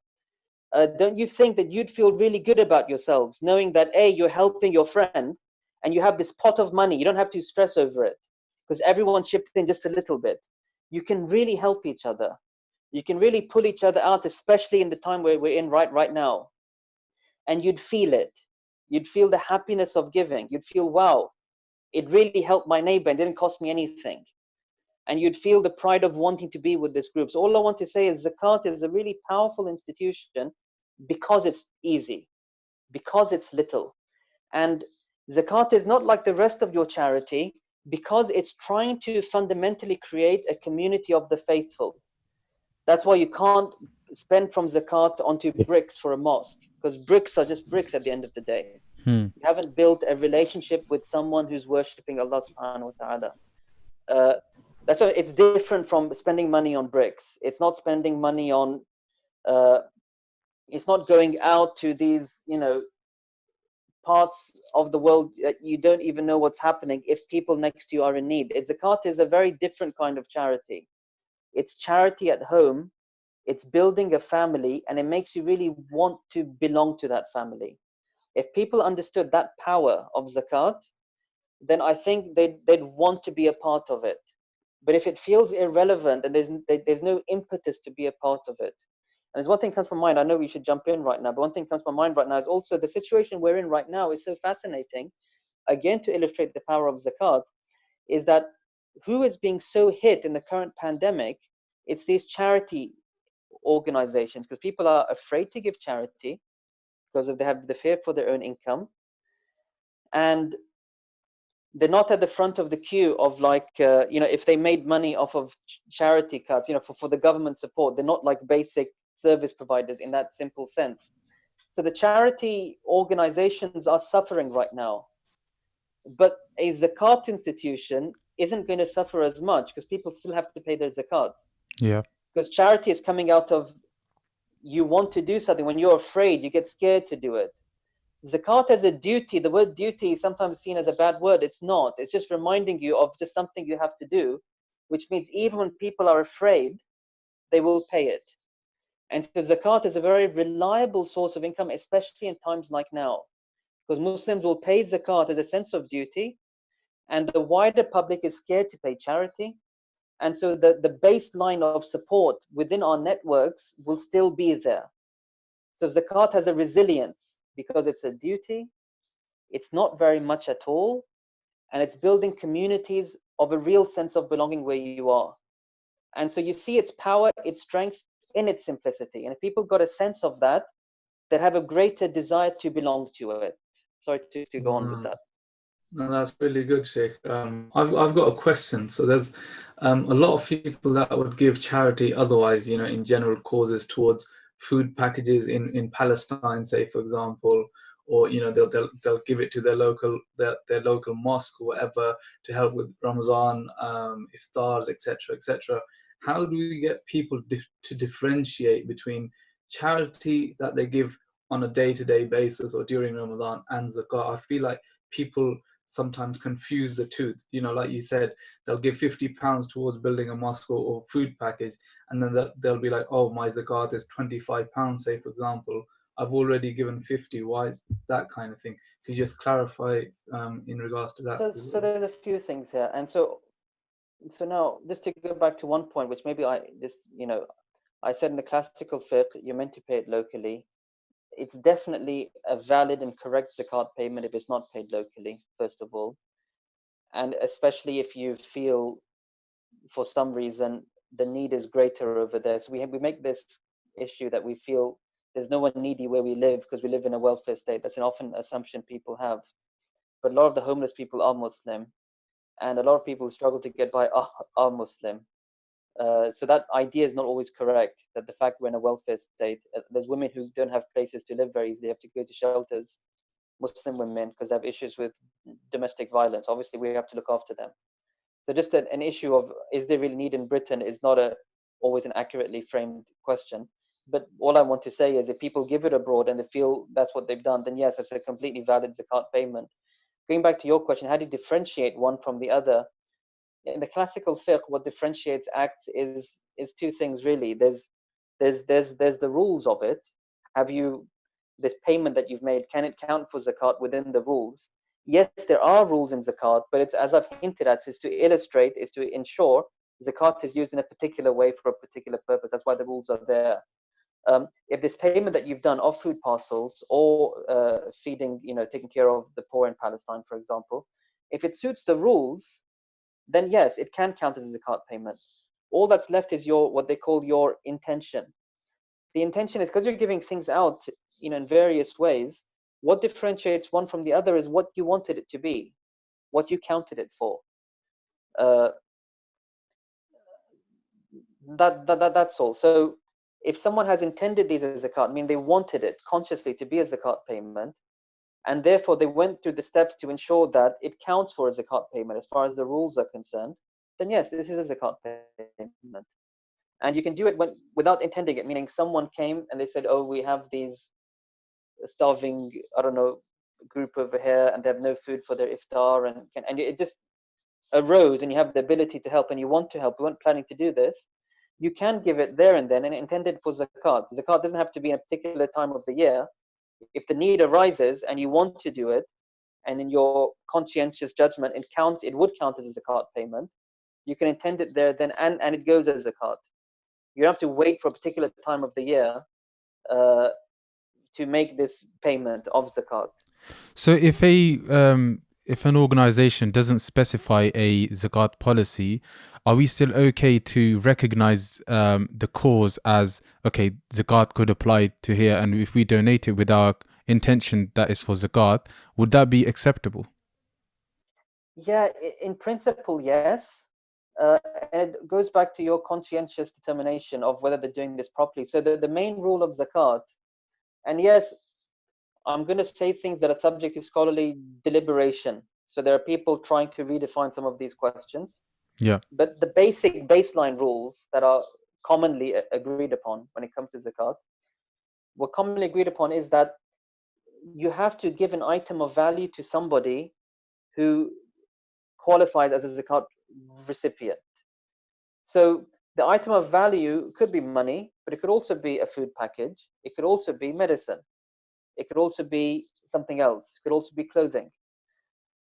Don't you think that you'd feel really good about yourselves, knowing that A, you're helping your friend, and you have this pot of money, you don't have to stress over it because everyone chipped in just a little bit. You can really help each other. You can really pull each other out, especially in the time where we're in right now. And you'd feel it. You'd feel the happiness of giving. You'd feel, wow, it really helped my neighbor and didn't cost me anything. And you'd feel the pride of wanting to be with this group. So all I want to say is Zakat is a really powerful institution because it's easy, because it's little. And Zakat is not like the rest of your charity because it's trying to fundamentally create a community of the faithful. That's why you can't spend from Zakat onto bricks for a mosque, because bricks are just bricks at the end of the day. You haven't built a relationship with someone who's worshipping Allah subhanahu wa ta'ala. That's why it's different from spending money on bricks. It's not spending money on, it's not going out to these, parts of the world that you don't even know what's happening if people next to you are in need. Zakat is a very different kind of charity. It's charity at home. It's building a family, and it makes you really want to belong to that family. If people understood that power of Zakat, then I think they'd want to be a part of it. But if it feels irrelevant and there's no impetus to be a part of it, and there's one thing comes to mind, I know we should jump in right now, but one thing comes to mind right now is also the situation we're in right now is so fascinating. Again, to illustrate the power of Zakat, is that who is being so hit in the current pandemic? It's these charity organizations, because people are afraid to give charity because they have the fear for their own income, and they're not at the front of the queue of if they made money off of charity cuts, for the government support, they're not like basic service providers in that simple sense. So the charity organizations are suffering right now, but a Zakat institution isn't going to suffer as much because people still have to pay their Zakat. Yeah. Because charity is coming out of, you want to do something. When you're afraid, you get scared to do it. Zakat as a duty, the word duty is sometimes seen as a bad word. It's not. It's just reminding you of just something you have to do, which means even when people are afraid, they will pay it. And so Zakat is a very reliable source of income, especially in times like now, because Muslims will pay Zakat as a sense of duty, and the wider public is scared to pay charity. And so the baseline of support within our networks will still be there. So Zakat has a resilience because it's a duty, it's not very much at all, and it's building communities of a real sense of belonging where you are. And so you see its power, its strength in its simplicity. And if people got a sense of that, they'd have a greater desire to belong to it. Sorry to go on with that. No, that's really good, Sheikh. I've got a question. So there's a lot of people that would give charity otherwise, in general causes towards food packages in Palestine, say for example, or they'll give it to their local mosque or whatever to help with Ramadan, iftars, etc., etc. How do we get people to differentiate between charity that they give on a day-to-day basis or during Ramadan and Zakat? I feel like people sometimes confuse the two. Like you said, they'll give £50 towards building a mosque or food package, and then they'll be like, oh, my zakat is £25, say for example, I've already given 50. Why is that kind of thing? Could you just clarify in regards to that? So there's a few things here, and so now just to go back to one point, which maybe I said in the classical fiqh, you're meant to pay it locally. It's definitely a valid and correct zakat payment if it's not paid locally, first of all. And especially if you feel for some reason the need is greater over there. So we make this issue that we feel there's no one needy where we live because we live in a welfare state. That's an often assumption people have. But a lot of the homeless people are Muslim, and a lot of people who struggle to get by are Muslim. So that idea is not always correct, that the fact we're in a welfare state, there's women who don't have places to live very easily, they have to go to shelters, Muslim women, because they have issues with domestic violence. Obviously, we have to look after them. So just an issue of, is there really need in Britain is not always an accurately framed question. But all I want to say is if people give it abroad and they feel that's what they've done, then yes, it's a completely valid zakat payment. Going back to your question, how do you differentiate one from the other? In the classical fiqh, what differentiates acts is two things really. There's the rules of it. This payment that you've made, can it count for zakat within the rules? yes, there are rules in zakat, but it's, as I've hinted at, is to illustrate, is to ensure zakat is used in a particular way for a particular purpose. That's why the rules are there. If this payment that you've done of food parcels or feeding, taking care of the poor in Palestine, for example, if it suits the rules, then yes, it can count as a zakat payment. All that's left is what they call your intention. The intention is, because you're giving things out, in various ways. What differentiates one from the other is what you wanted it to be, what you counted it for. That's all. So if someone has intended these as zakat, I mean, they wanted it consciously to be a zakat payment, and therefore they went through the steps to ensure that it counts for a zakat payment as far as the rules are concerned, then yes, this is a zakat payment. And you can do it without intending it, meaning someone came and they said, oh, we have these starving, I don't know, group over here, and they have no food for their iftar, and it just arose, and you have the ability to help, and you want to help, you weren't planning to do this, you can give it there and then, and intended for zakat. Zakat doesn't have to be in a particular time of the year. If the need arises and you want to do it, and in your conscientious judgment it would count as a zakat payment, you can intend it there then, and it goes as zakat. You don't have to wait for a particular time of the year to make this payment of zakat. So if an organization doesn't specify a zakat policy, are we still okay to recognize the cause as, okay, zakat could apply to here, and if we donate it with our intention that is for zakat, would that be acceptable? Yeah, in principle, yes. And it goes back to your conscientious determination of whether they're doing this properly. So the main rule of zakat, and yes, I'm going to say things that are subject to scholarly deliberation. So there are people trying to redefine some of these questions. Yeah. But the basic baseline rules that are commonly agreed upon when it comes to zakat, what commonly agreed upon is that you have to give an item of value to somebody who qualifies as a zakat recipient. So the item of value could be money, but it could also be a food package. It could also be medicine. It could also be something else. It could also be clothing.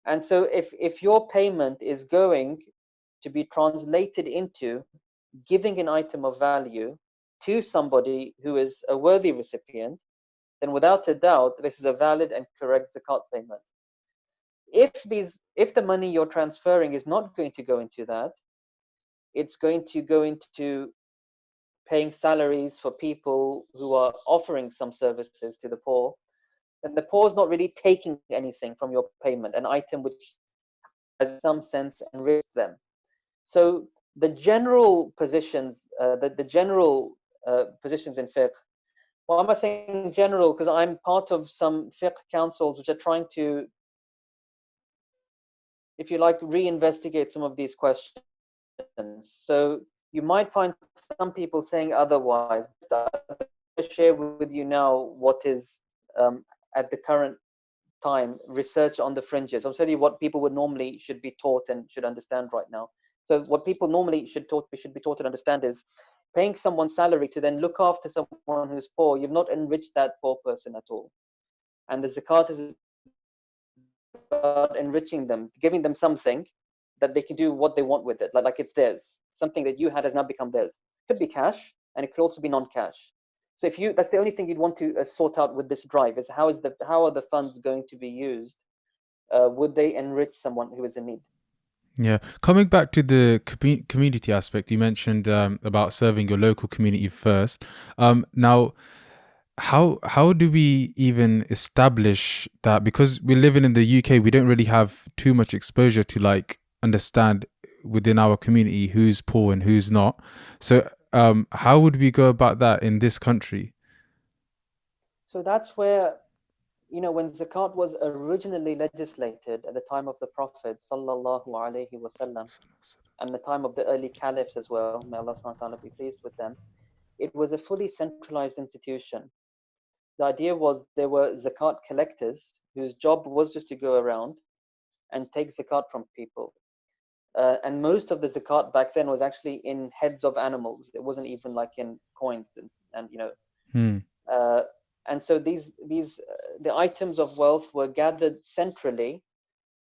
And so if your payment is going to be translated into giving an item of value to somebody who is a worthy recipient, then without a doubt, this is a valid and correct zakat payment. If the money you're transferring is not going to go into that, it's going to go into paying salaries for people who are offering some services to the poor, then the poor is not really taking anything from your payment, an item which has in some sense enriched them. So the general positions, positions in fiqh. Well, am I saying general? Because I'm part of some fiqh councils which are trying to, if you like, reinvestigate some of these questions. So you might find some people saying otherwise. I'll share with you now what is at the current time research on the fringes. I'll tell you what people would normally should be taught and should understand right now. So what people normally should be taught and understand is paying someone salary to then look after someone who's poor. You've not enriched that poor person at all. And the zakat is about enriching them, giving them something that they can do what they want with it, like it's theirs. Something that you had has now become theirs. It could be cash, and it could also be non-cash. So that's the only thing you'd want to sort out with this drive is how are the funds going to be used? Would they enrich someone who is in need? Yeah. Coming back to the community aspect, you mentioned about serving your local community first. Now, how do we even establish that? Because we're living in the UK, we don't really have too much exposure to understand within our community who's poor and who's not. So how would we go about that in this country? So that's where, when zakat was originally legislated at the time of the Prophet sallallahu alaihi wasallam, and the time of the early caliphs as well, may Allah subhanahu wa ta'ala be pleased with them, it was a fully centralized institution. The idea was there were zakat collectors whose job was just to go around and take zakat from people. And most of the zakat back then was actually in heads of animals. It wasn't even like in coins and so the items of wealth were gathered centrally,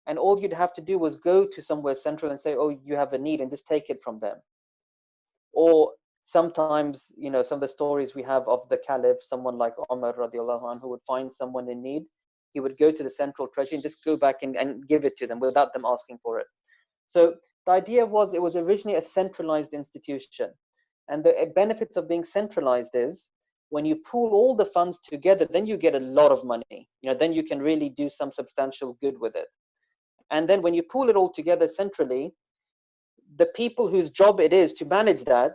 And all you'd have to do was go to somewhere central and say, oh, you have a need, and just take it from them. Or sometimes, you know, some of the stories we have of the caliph, someone like Umar radiallahu anhu would find someone in need. He would go to the central treasury and just go back and give it to them without them asking for it. So the idea was, it was originally a centralized institution. And the benefits of being centralized is, when you pool all the funds together, then you get a lot of money. You know, then you can really do some substantial good with it. And then when you pool it all together centrally, the people whose job it is to manage that,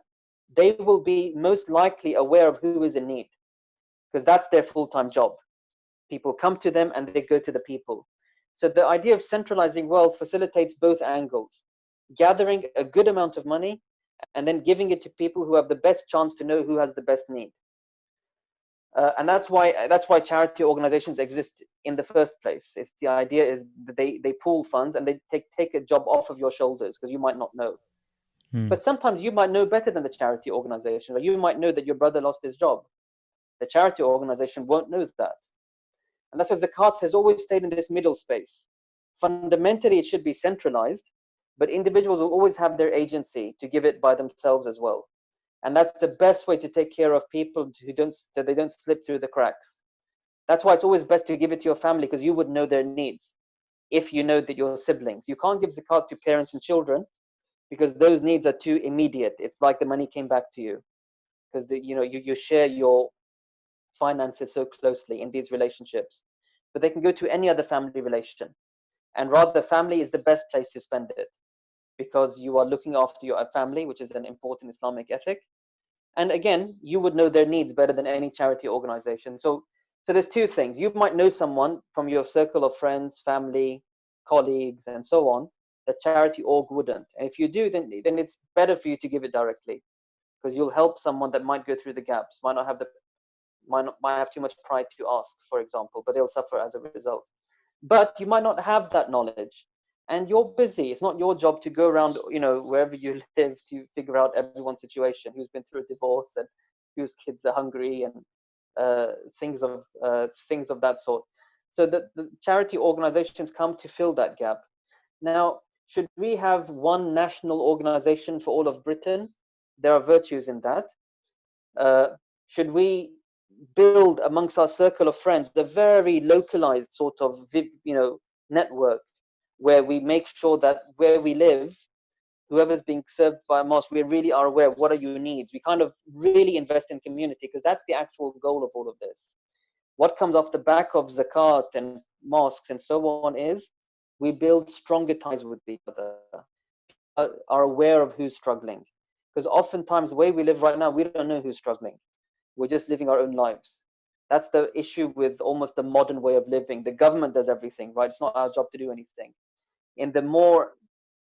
they will be most likely aware of who is in need, because that's their full-time job. People come to them and they go to the people. So the idea of centralizing wealth facilitates both angles: gathering a good amount of money and then giving it to people who have the best chance to know who has the best need. And that's why charity organizations exist in the first place. It's the idea is that they pool funds and they take a job off of your shoulders, because you might not know. But sometimes you might know better than the charity organization, or you might know that your brother lost his job. The charity organization won't know that. And that's why zakat has always stayed in this middle space. Fundamentally, it should be centralized, but individuals will always have their agency to give it by themselves as well. And that's the best way to take care of people so they don't slip through the cracks. That's why it's always best to give it to your family, because you would know their needs. If you know that your siblings, you can't give zakat to parents and children, because those needs are too immediate. It's like the money came back to you, because you share your finances so closely in these relationships. But they can go to any other family relation, and rather family is the best place to spend it, because you are looking after your family, which is an important Islamic ethic. And again, you would know their needs better than any charity organization. So there's two things. You might know someone from your circle of friends, family, colleagues, and so on, that charity org wouldn't. And if you do, then it's better for you to give it directly, because you'll help someone that might go through the gaps, might have too much pride to ask, for example, but they'll suffer as a result. But you might not have that knowledge, and you're busy. It's not your job to go around, wherever you live, to figure out everyone's situation, who's been through a divorce and whose kids are hungry, and things of that sort. So the charity organizations come to fill that gap. Now, should we have one national organization for all of Britain? There are virtues in that. Should we build amongst our circle of friends the very localized sort of network, where we make sure that where we live, whoever's being served by a mosque, we really are aware of what are your needs. We kind of really invest in community, because that's the actual goal of all of this. What comes off the back of zakat and mosques and so on is, we build stronger ties with each other, are aware of who's struggling. Because oftentimes the way we live right now, we don't know who's struggling. We're just living our own lives. That's the issue with almost the modern way of living. The government does everything, right? It's not our job to do anything. In the more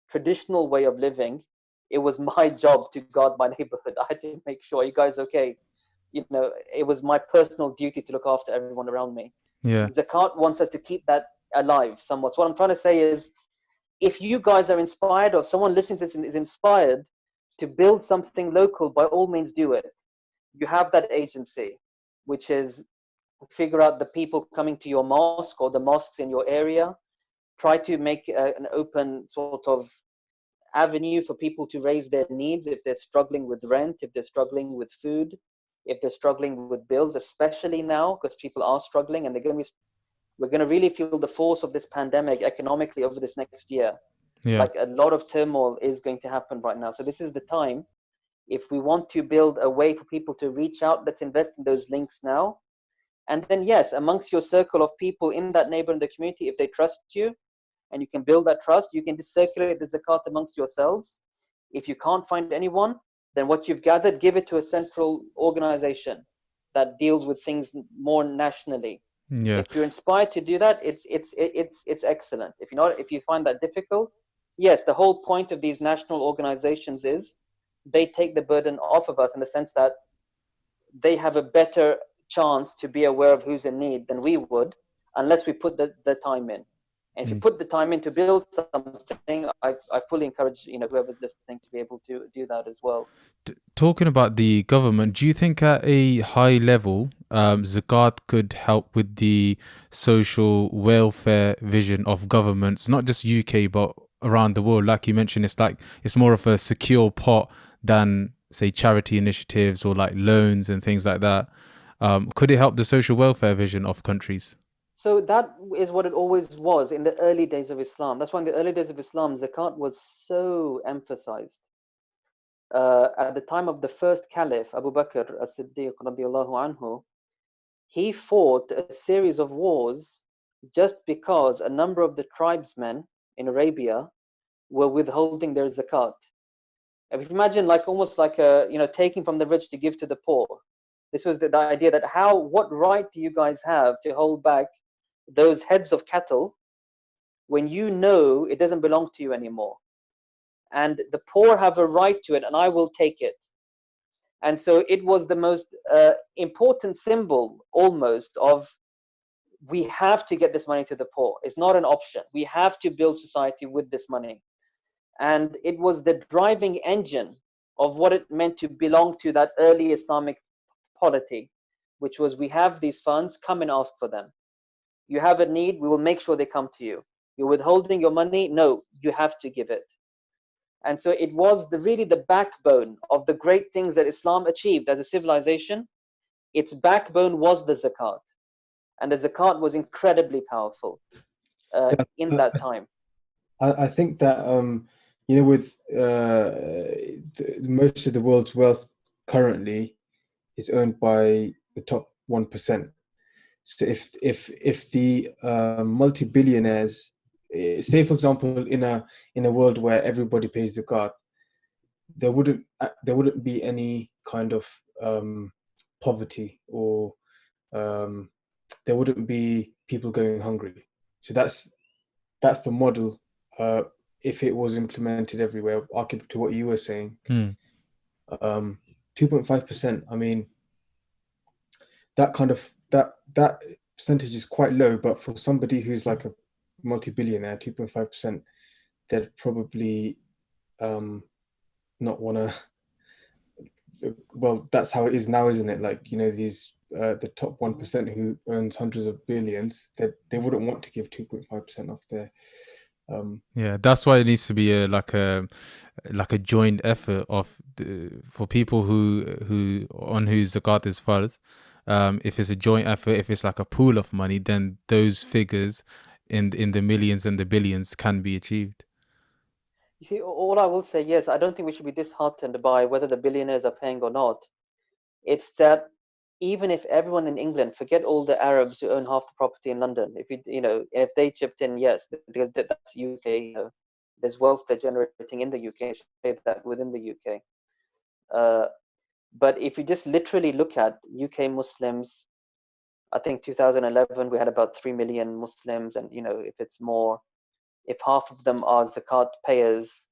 traditional way of living, it was my job to guard my neighborhood. I had to make sure, are you guys okay? It was my personal duty to look after everyone around me. Yeah. Zakat wants us to keep that alive somewhat. So what I'm trying to say is, if you guys are inspired, or someone listening to this is inspired to build something local, by all means do it. You have that agency, which is figure out the people coming to your mosque or the mosques in your area. Try to make an open sort of avenue for people to raise their needs if they're struggling with rent, if they're struggling with food, if they're struggling with bills, especially now, because people are struggling, and we're going to really feel the force of this pandemic economically over this next year. Yeah. Like, a lot of turmoil is going to happen right now. So this is the time. If we want to build a way for people to reach out, let's invest in those links now. And then, yes, amongst your circle of people in that neighbor in the community, if they trust you and you can build that trust, you can just circulate the zakat amongst yourselves. If you can't find anyone, then what you've gathered, give it to a central organization that deals with things more nationally. Yeah. If you're inspired to do that, it's excellent. If you find that difficult, yes, the whole point of these national organizations is they take the burden off of us, in the sense that they have a better chance to be aware of who's in need than we would, unless we put the time in. And if you put the time in to build something, I fully encourage, you know, whoever's listening to be able to do that as well. Talking about the government, do you think at a high level, Zakat could help with the social welfare vision of governments, not just UK, but around the world? Like you mentioned, it's more of a secure pot than, say, charity initiatives or like loans and things like that. Could it help the social welfare vision of countries? So that is what it always was in the early days of Islam. That's why in the early days of Islam, Zakat was so emphasized. At the time of the first Caliph, Abu Bakr as-Siddiq radiallahu anhu, he fought a series of wars just because a number of the tribesmen in Arabia were withholding their zakat. If you imagine, like almost like a, you know, taking from the rich to give to the poor. This was the idea that what right do you guys have to hold back those heads of cattle when you know it doesn't belong to you anymore? And the poor have a right to it, and I will take it. And so it was the most important symbol almost of, we have to get this money to the poor. It's not an option. We have to build society with this money. And it was the driving engine of what it meant to belong to that early Islamic polity, which was, we have these funds, come and ask for them. You have a need, we will make sure they come to you. You're withholding your money, no, you have to give it. And so it was really the backbone of the great things that Islam achieved as a civilization. Its backbone was the zakat. And the zakat was incredibly powerful in that time. I think that you know, with most of the world's wealth currently is owned by the top 1%. So if the multi-billionaires, say for example, in a world where everybody pays zakat, there wouldn't be any kind of poverty, or there wouldn't be people going hungry. So that's the model. If it was implemented everywhere, arguably to what you were saying, 2.5%. I mean, that kind of that percentage is quite low, but for somebody who's like a multi-billionaire, 2.5%, they'd probably not want to. Well, that's how it is now, isn't it? Like, you know, these the top 1% who owns hundreds of billions, that they wouldn't want to give 2.5% off their. Yeah, that's why it needs to be like a joint effort for people who on whose zakat is fard. If it's a joint effort, if it's like a pool of money, then those figures in the millions and the billions can be achieved. You see, all I will say, yes, I don't think we should be disheartened by whether the billionaires are paying or not. It's that even if everyone in England, forget all the Arabs who own half the property in London, if they chipped in, yes, because that's UK, there's wealth they're generating in the UK, say that within the UK. But if you just literally look at UK Muslims, I think 2011 we had about 3 million Muslims, and if it's more, if half of them are zakat payers,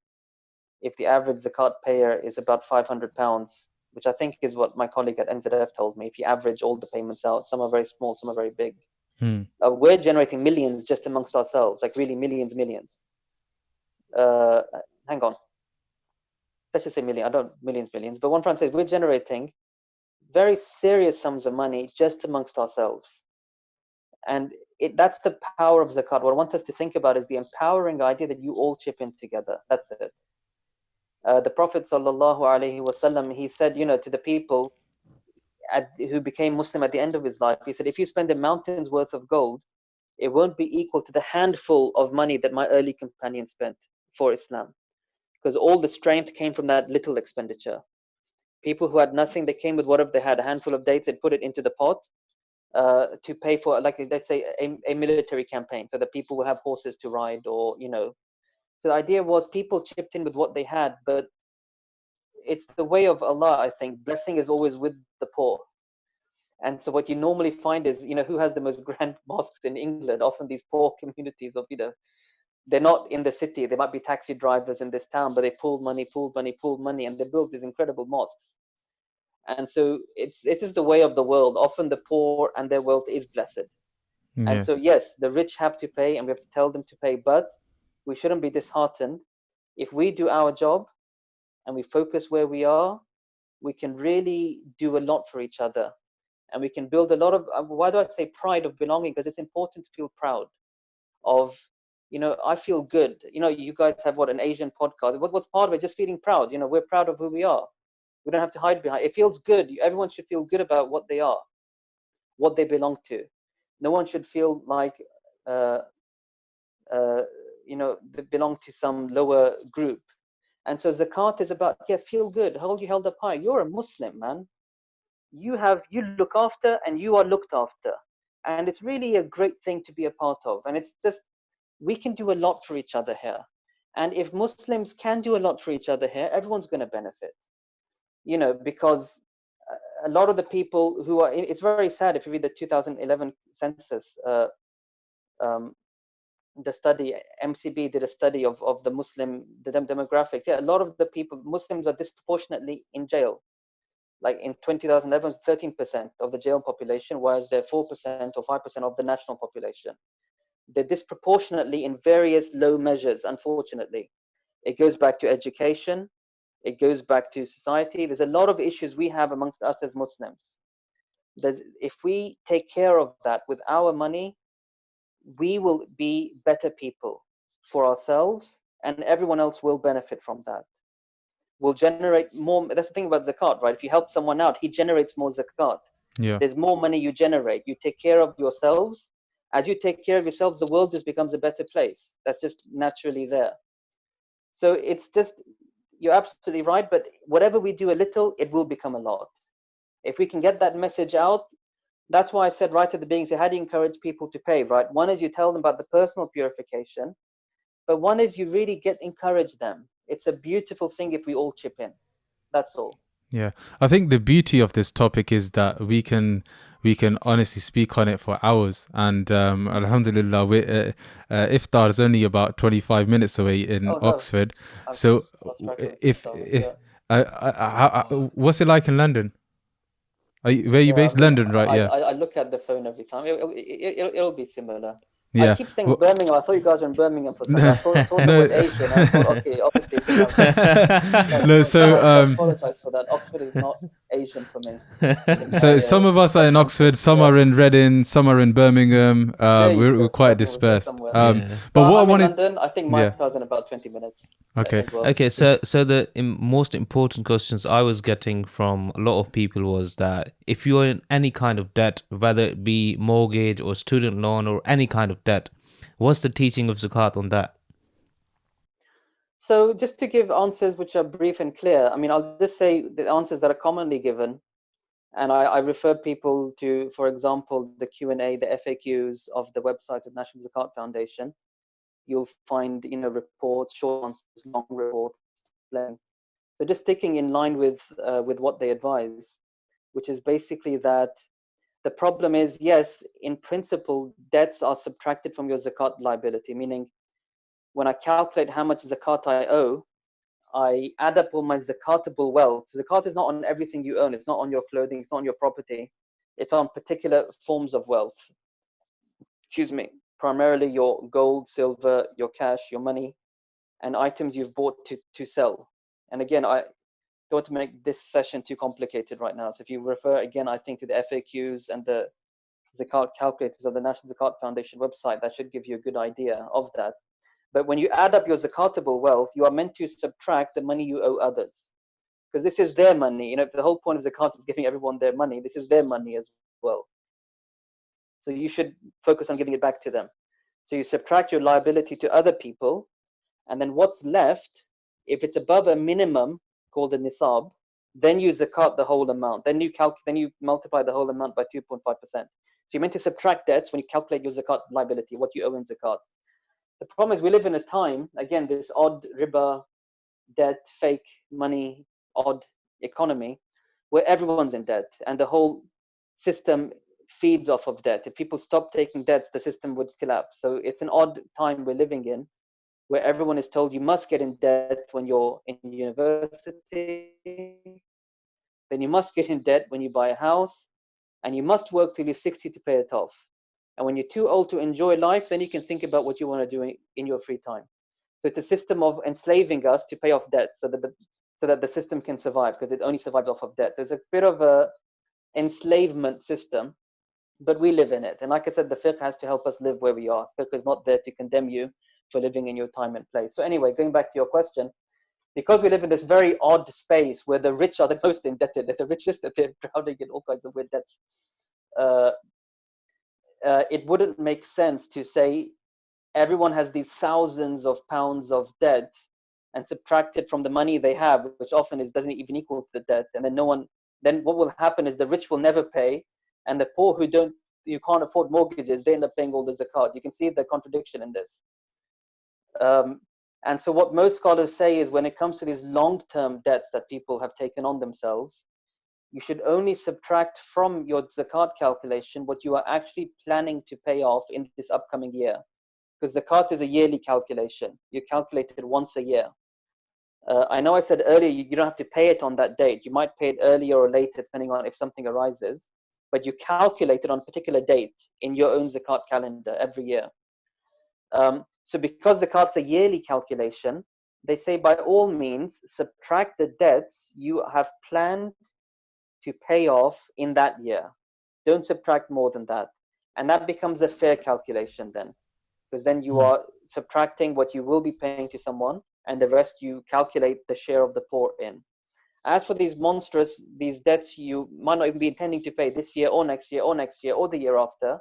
if the average zakat payer is about £500, which I think is what my colleague at NZF told me, if you average all the payments out, some are very small, some are very big. We're generating millions just amongst ourselves, like really millions. Hang on. Let's just say million. I don't millions. But one friend says we're generating very serious sums of money just amongst ourselves. And that's the power of zakat. What I want us to think about is the empowering idea that you all chip in together. That's it. The Prophet sallallahu alaihi wasallam, he said, to the people who became Muslim at the end of his life, he said, if you spend a mountain's worth of gold, it won't be equal to the handful of money that my early companions spent for Islam, because all the strength came from that little expenditure. People who had nothing, they came with whatever they had, a handful of dates, they'd put it into the pot to pay for, like, let's say, a military campaign, so that people will have horses to ride, or So the idea was people chipped in with what they had, but it's the way of Allah, I think. Blessing is always with the poor. And so what you normally find is, who has the most grand mosques in England? Often these poor communities of, they're not in the city. They might be taxi drivers in this town, but they pull money, and they build these incredible mosques. And so it is the way of the world. Often the poor and their wealth is blessed. And so, yes, the rich have to pay and we have to tell them to pay, but we shouldn't be disheartened. If we do our job and we focus where we are, we can really do a lot for each other. And we can build a lot of, why do I say pride of belonging? Because it's important to feel proud of, I feel good. You guys have an Asian podcast. What's part of it? Just feeling proud. We're proud of who we are. We don't have to hide behind. It feels good. Everyone should feel good about what they are, what they belong to. No one should feel like, they belong to some lower group. And so zakat is about, feel good. Hold you held up high. You're a Muslim, man. You look after and you are looked after. And it's really a great thing to be a part of. And it's just, we can do a lot for each other here. And if Muslims can do a lot for each other here, everyone's going to benefit. Because a lot of the people who are, it's very sad if you read the 2011 census, the study, MCB did a study of the Muslim demographics. Yeah, a lot of the people, Muslims are disproportionately in jail. Like in 2011, 13% of the jail population, whereas they're 4% or 5% of the national population. They're disproportionately in various low measures, unfortunately. It goes back to education. It goes back to society. There's a lot of issues we have amongst us as Muslims. If we take care of that with our money, we will be better people for ourselves, and everyone else will benefit from that. We'll generate more. That's the thing about zakat, right? If you help someone out, he generates more zakat. Yeah. There's more money you generate. You take care of yourselves. As you take care of yourselves, the world just becomes a better place. That's just naturally there. So it's just, you're absolutely right, but whatever we do a little, it will become a lot. If we can get that message out, that's why I said right at the beginning, so how do you encourage people to pay, right? One is you tell them about the personal purification, but one is you really encourage them. It's a beautiful thing if we all chip in. That's all. Yeah, I think the beauty of this topic is that we can honestly speak on it for hours, and alhamdulillah, iftar is only about 25 minutes away in Oxford. So if what's it like in London? Where are you based? London, right? Yeah. I look at the phone every time. It'll be similar. Yeah. I keep saying Birmingham. I thought you guys were in Birmingham for some. I saw the word Asian. I thought, okay, obviously. No, so I apologize for that. Oxford is not Asian for me. So some of us are in Oxford, some are in Reading, some are in Birmingham. We're quite dispersed. But what I wanted, London, I think my car's in about 20 minutes. Okay. Okay. So the most important questions I was getting from a lot of people was that if you're in any kind of debt, whether it be mortgage or student loan or any kind of debt, what's the teaching of zakat on that? So just to give answers which are brief and clear, I mean, I'll just say the answers that are commonly given. And I refer people to, for example, the Q&A, the FAQs of the website of National Zakat Foundation. You'll find, reports, short answers, long reports. So just sticking in line with what they advise, which is basically that the problem is, yes, in principle, debts are subtracted from your zakat liability, meaning when I calculate how much zakat I owe, I add up all my zakatable wealth. Zakat is not on everything you own. It's not on your clothing. It's not on your property. It's on particular forms of wealth. Excuse me. Primarily your gold, silver, your cash, your money, and items you've bought to sell. And again, I don't want to make this session too complicated right now. So if you refer again, I think to the FAQs and the zakat calculators of the National Zakat Foundation website, that should give you a good idea of that. But when you add up your zakatable wealth, you are meant to subtract the money you owe others, because this is their money. If the whole point of zakat is giving everyone their money, this is their money as well. So you should focus on giving it back to them. So you subtract your liability to other people, and then what's left, if it's above a minimum called a nisab, then you zakat the whole amount. Then you multiply the whole amount by 2.5%. So you're meant to subtract debts when you calculate your zakat liability, what you owe in zakat. The problem is we live in a time, again, this odd riba, debt, fake money, odd economy, where everyone's in debt and the whole system feeds off of debt. If people stop taking debts, the system would collapse. So it's an odd time we're living in, where everyone is told you must get in debt when you're in university, then you must get in debt when you buy a house, and you must work till you're 60 to pay it off. And when you're too old to enjoy life, then you can think about what you want to do in your free time. So it's a system of enslaving us to pay off debt so that the system can survive, because it only survives off of debt. So it's a bit of a enslavement system, but we live in it. And like I said, the fiqh has to help us live where we are. Fiqh is not there to condemn you for living in your time and place. So anyway, going back to your question, because we live in this very odd space where the rich are the most indebted, the richest are drowning in all kinds of weird debts, it wouldn't make sense to say everyone has these thousands of pounds of debt and subtract it from the money they have, which often doesn't even equal to the debt. And then what will happen is the rich will never pay, and the poor you can't afford mortgages, they end up paying all the zakat. You can see the contradiction in this. And so what most scholars say is when it comes to these long-term debts that people have taken on themselves, you should only subtract from your zakat calculation what you are actually planning to pay off in this upcoming year. Because zakat is a yearly calculation. You calculate it once a year. I know I said earlier you don't have to pay it on that date. You might pay it earlier or later depending on if something arises. But you calculate it on a particular date in your own zakat calendar every year. So because zakat's a yearly calculation, they say by all means subtract the debts you have planned to pay off in that year. Don't subtract more than that. And that becomes a fair calculation then, because then you are subtracting what you will be paying to someone, and the rest you calculate the share of the poor in. As for these debts you might not even be intending to pay this year or next year or next year or the year after,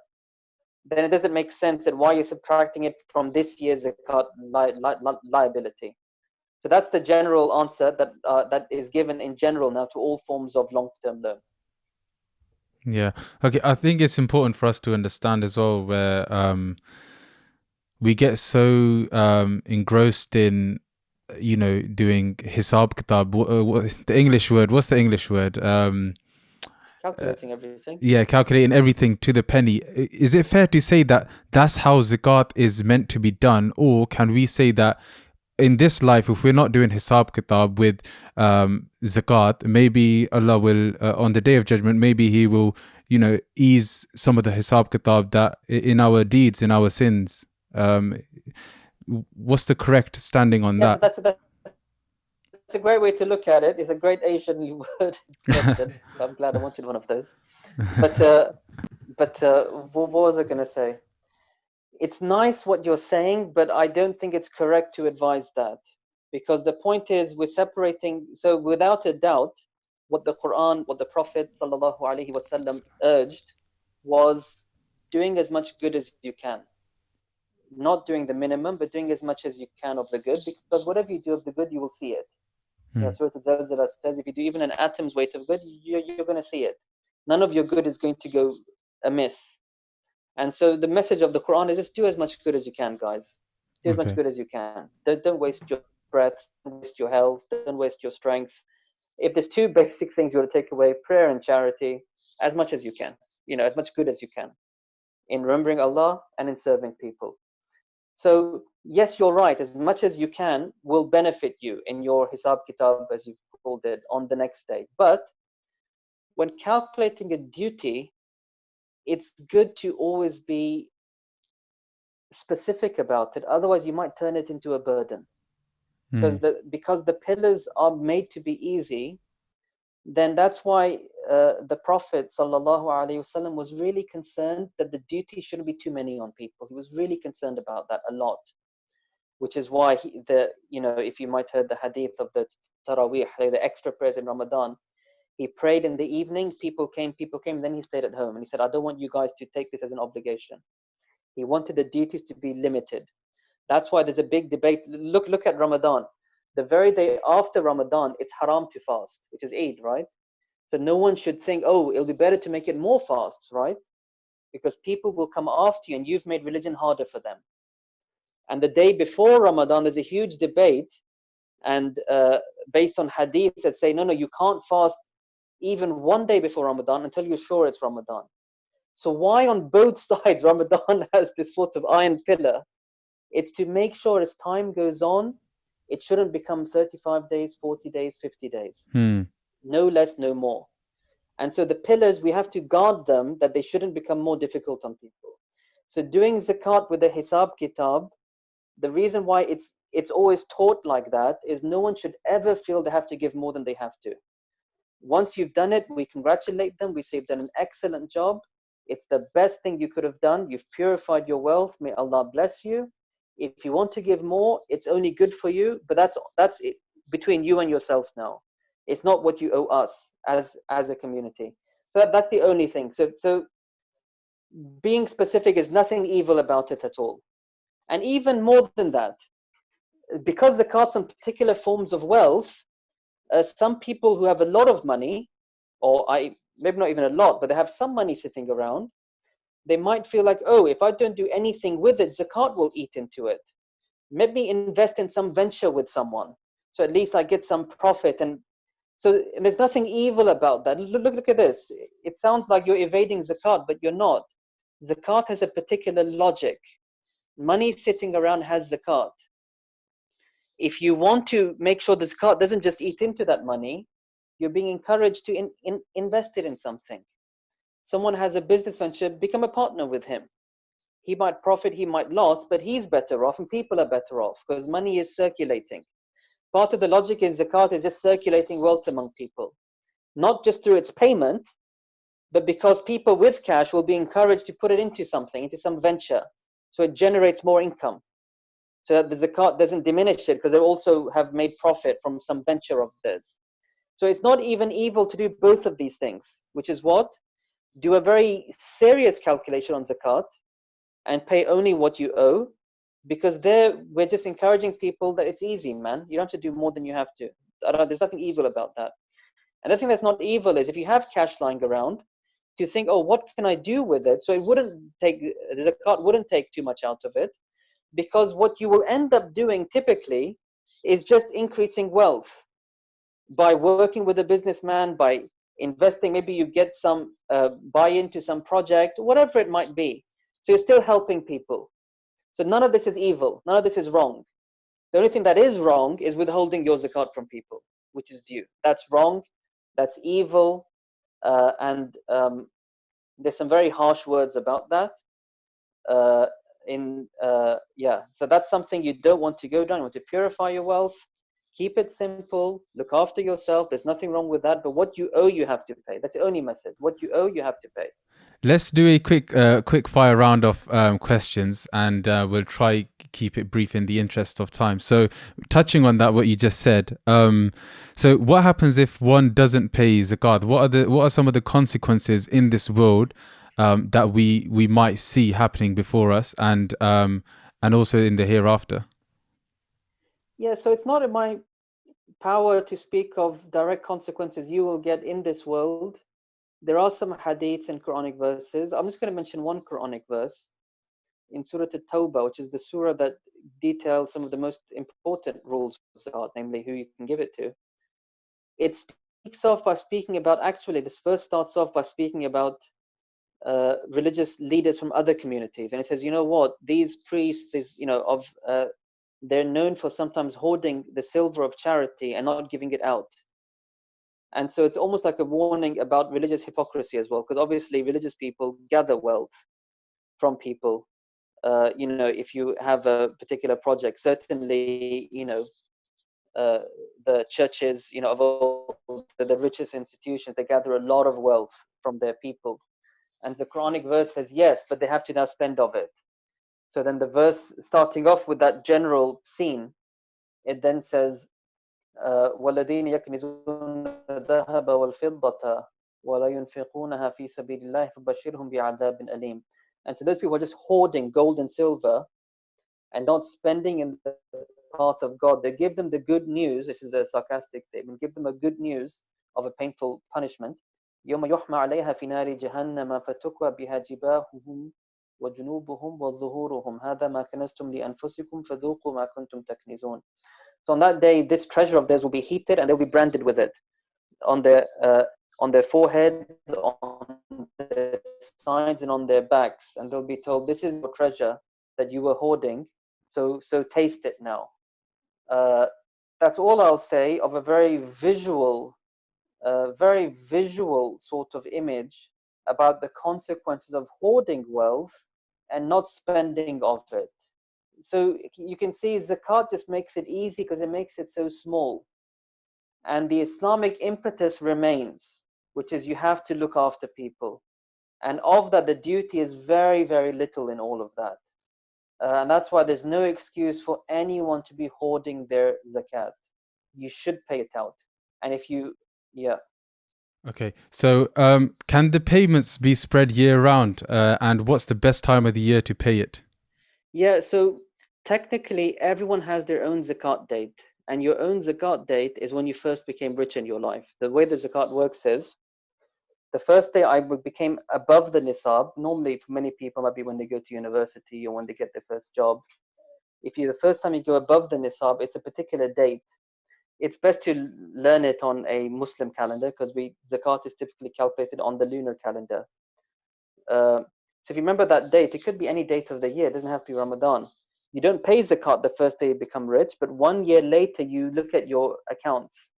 then it doesn't make sense that why you're subtracting it from this year's zakat liability. So that's the general answer that is given in general now to all forms of long-term loan. Yeah. Okay. I think it's important for us to understand as well where we get so engrossed in, doing hisab kitab. The English word? What's the English word? Calculating everything. Yeah, calculating everything to the penny. Is it fair to say that that's how zakat is meant to be done, or can we say that in this life, if we're not doing hisab kitab with zakat, maybe Allah will, on the day of judgment, maybe He will, ease some of the hisab kitab that in our deeds, in our sins. What's the correct standing on that? That's a great way to look at it. It's a great Asian word question. So I'm glad I wanted one of those. But what was I going to say? It's nice what you're saying, but I don't think it's correct to advise that, because the point is we're separating. So without a doubt, what the Quran, what the Prophet sallallahu alaihi wasallam urged was doing as much good as you can. Not doing the minimum, but doing as much as you can of the good, because whatever you do of the good, you will see it. Surah Al-Zalzala says, if you do even an atom's weight of good, you're going to see it. None of your good is going to go amiss. And so the message of the Quran is just do as much good as you can, guys. Do as much good as you can. Don't waste your breaths, don't waste your health, don't waste your strength. If there's two basic things you want to take away, prayer and charity, as much as you can, as much good as you can, in remembering Allah and in serving people. So yes, you're right. As much as you can will benefit you in your hisab kitab, as you've called it, on the next day. But when calculating a duty, it's good to always be specific about it. Otherwise, you might turn it into a burden. Because the pillars are made to be easy, then that's why the Prophet ﷺ was really concerned that the duty shouldn't be too many on people. He was really concerned about that a lot, which is why if you might heard the hadith of the Taraweeh, the extra prayers in Ramadan, he prayed in the evening, people came, then he stayed at home. And he said, I don't want you guys to take this as an obligation. He wanted the duties to be limited. That's why there's a big debate. Look at Ramadan. The very day after Ramadan, it's haram to fast, which is Eid, right? So no one should think, oh, it'll be better to make it more fasts, right? Because people will come after you and you've made religion harder for them. And the day before Ramadan, there's a huge debate, and based on hadiths that say, no, you can't fast even one day before Ramadan until you're sure it's Ramadan. So why on both sides Ramadan has this sort of iron pillar? It's to make sure as time goes on, it shouldn't become 35 days, 40 days, 50 days. No less, no more. And so the pillars, we have to guard them, that they shouldn't become more difficult on people. So doing zakat with the hisab kitab, the reason why it's always taught like that is no one should ever feel they have to give more than they have to. Once you've done it, we congratulate them. We say you've done an excellent job. It's the best thing you could have done. You've purified your wealth. May Allah bless you. If you want to give more, it's only good for you. But that's it, between you and yourself now. It's not what you owe us as a community. So that's the only thing. So being specific is nothing evil about it at all. And even more than that, because zakat's on particular forms of wealth, some people who have a lot of money, or maybe not even a lot, but they have some money sitting around, they might feel like, oh, if I don't do anything with it, zakat will eat into it. Maybe invest in some venture with someone, so at least I get some profit. And there's nothing evil about that. Look at this. It sounds like you're evading zakat, but you're not. Zakat has a particular logic. Money sitting around has zakat. If you want to make sure the zakat doesn't just eat into that money, you're being encouraged to invest it in something. Someone has a business venture, become a partner with him. He might profit, he might lose, but he's better off and people are better off because money is circulating. Part of the logic is zakat is just circulating wealth among people, not just through its payment, but because people with cash will be encouraged to put it into something, into some venture, so it generates more income, so that the zakat doesn't diminish it because they also have made profit from some venture of theirs. So it's not even evil to do both of these things, which is what? Do a very serious calculation on zakat and pay only what you owe, because there we're just encouraging people that it's easy, man. You don't have to do more than you have to. There's nothing evil about that. Another thing that's not evil is if you have cash lying around, to think, oh, what can I do with it? So it wouldn't take, the zakat wouldn't take too much out of it, because what you will end up doing typically is just increasing wealth by working with a businessman, by investing. Maybe you get some buy into some project, whatever it might be. So you're still helping people. So none of this is evil. None of this is wrong. The only thing that is wrong is withholding your zakat from people, which is due. That's wrong. That's evil. And there's some very harsh words about that. So that's something you don't want to go down. You want to purify your wealth. Keep it simple. Look after yourself. There's nothing wrong with that. But what you owe, you have to pay. That's the only message. What you owe, you have to pay. Let's do a quick fire round of questions, and we'll try keep it brief in the interest of time. So, touching on that, what you just said. So, what happens if one doesn't pay zakat? What are some of the consequences in this world that we might see happening before us, and also in the hereafter? Yeah. So it's not in my power to speak of direct consequences you will get in this world. There are some hadiths and Quranic verses. I'm just going to mention one Quranic verse in Surah At-Tawbah, which is the surah that details some of the most important rules of zakat, namely who you can give it to. It speaks off by speaking about, actually, this verse starts off by speaking about religious leaders from other communities. And it says, you know what, these priests, they're known for sometimes hoarding the silver of charity and not giving it out. And so it's almost like a warning about religious hypocrisy as well, because obviously religious people gather wealth from people. If you have a particular project, certainly, the churches, of all the richest institutions, they gather a lot of wealth from their people. And the Quranic verse says, yes, but they have to now spend of it. So then the verse starting off with that general scene, it then says, وَالَّذِينَ يَكْنِزُونَ الذَّهَبَ وَالْفِضَّةَ وَلَا يُنْفِقُونَها فِي سَبِيلِ اللَّهِ فَبَشِّرْهُم بِعَذَابٍ أَلِيمٍ. And so those people are just hoarding gold and silver and not spending in the path of God. They give them the good news. This is a sarcastic statement. Give them a good news of a painful punishment. يَوْمَ يُحْمَى عَلَيْهَا فِي نَارِ جَهَنَّمَ فَتُكْوَى بِهَا جِبَاهُهُمْ وَجُنُوبُهُمْ وَظُهُورُهُمْ هَذَا مَا كَنَزْتُمْ لِأَنفُسِكُمْ فَذُوقُوا مَا كُنْتُمْ تَكْنِزُونَ. So on that day, this treasure of theirs will be heated and they'll be branded with it on their foreheads, on their sides, and on their backs. And they'll be told, this is your treasure that you were hoarding, so taste it now. That's all I'll say of a very visual sort of image about the consequences of hoarding wealth and not spending of it. So you can see zakat just makes it easy because it makes it so small. And the Islamic impetus remains, which is you have to look after people. And of that, the duty is very, very little in all of that. And that's why there's no excuse for anyone to be hoarding their zakat. You should pay it out. And if you, yeah. Okay, so can the payments be spread year round? And what's the best time of the year to pay it? Yeah, so technically everyone has their own zakat date. And your own zakat date is when you first became rich in your life. The way the zakat works is, the first day I became above the nisab, normally for many people might be when they go to university or when they get their first job. If you the first time you go above the nisab, it's a particular date. It's best to learn it on a Muslim calendar because zakat is typically calculated on the lunar calendar. So if you remember that date, it could be any date of the year. It doesn't have to be Ramadan. You don't pay zakat the first day you become rich, but 1 year later you look at your accounts.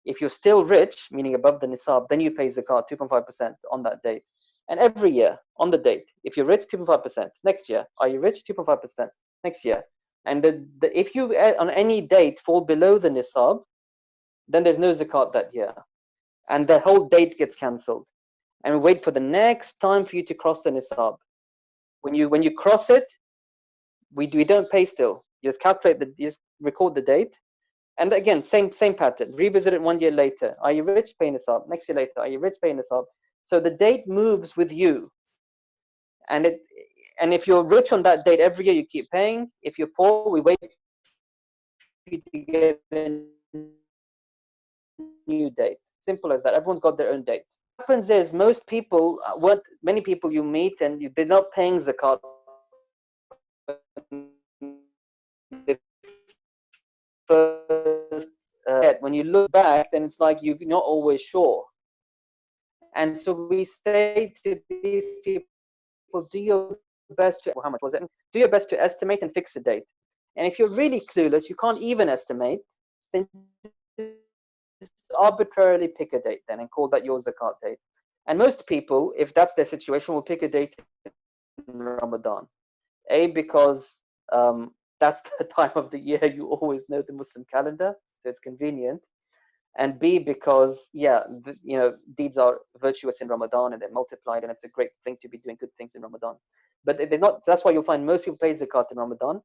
If you're still rich, meaning above the nisab, then you pay zakat 2.5% on that date. And every year on the date, if you're rich, 2.5%. Next year, are you rich? 2.5%. Next year. And if you on any date fall below the nisab, then there's no zakat that year. And the whole date gets cancelled. And we wait for the next time for you to cross the nisab. When you cross it, we don't pay still. You just you just record the date. And again, same pattern. Revisit it 1 year later. Are you rich? Pay nisab. Next year later, are you rich? Pay nisab. So the date moves with you. And if you're rich on that date, every year you keep paying. If you're poor, we wait for you to get a new date. Simple as that. Everyone's got their own date. What happens is most people, many people you meet, and they're not paying zakat. First, when you look back, then it's like you're not always sure. And so we say to these people, do your best to, how much was it? Do your best to estimate and fix a date. And if you're really clueless, you can't even estimate, then just arbitrarily pick a date then and call that your zakat date. And most people, if that's their situation, will pick a date in Ramadan. Because that's the time of the year you always know the Muslim calendar, so it's convenient. And B, because deeds are virtuous in Ramadan and they're multiplied, and it's a great thing to be doing good things in Ramadan. But there's not. That's why you'll find most people pay zakat in Ramadan,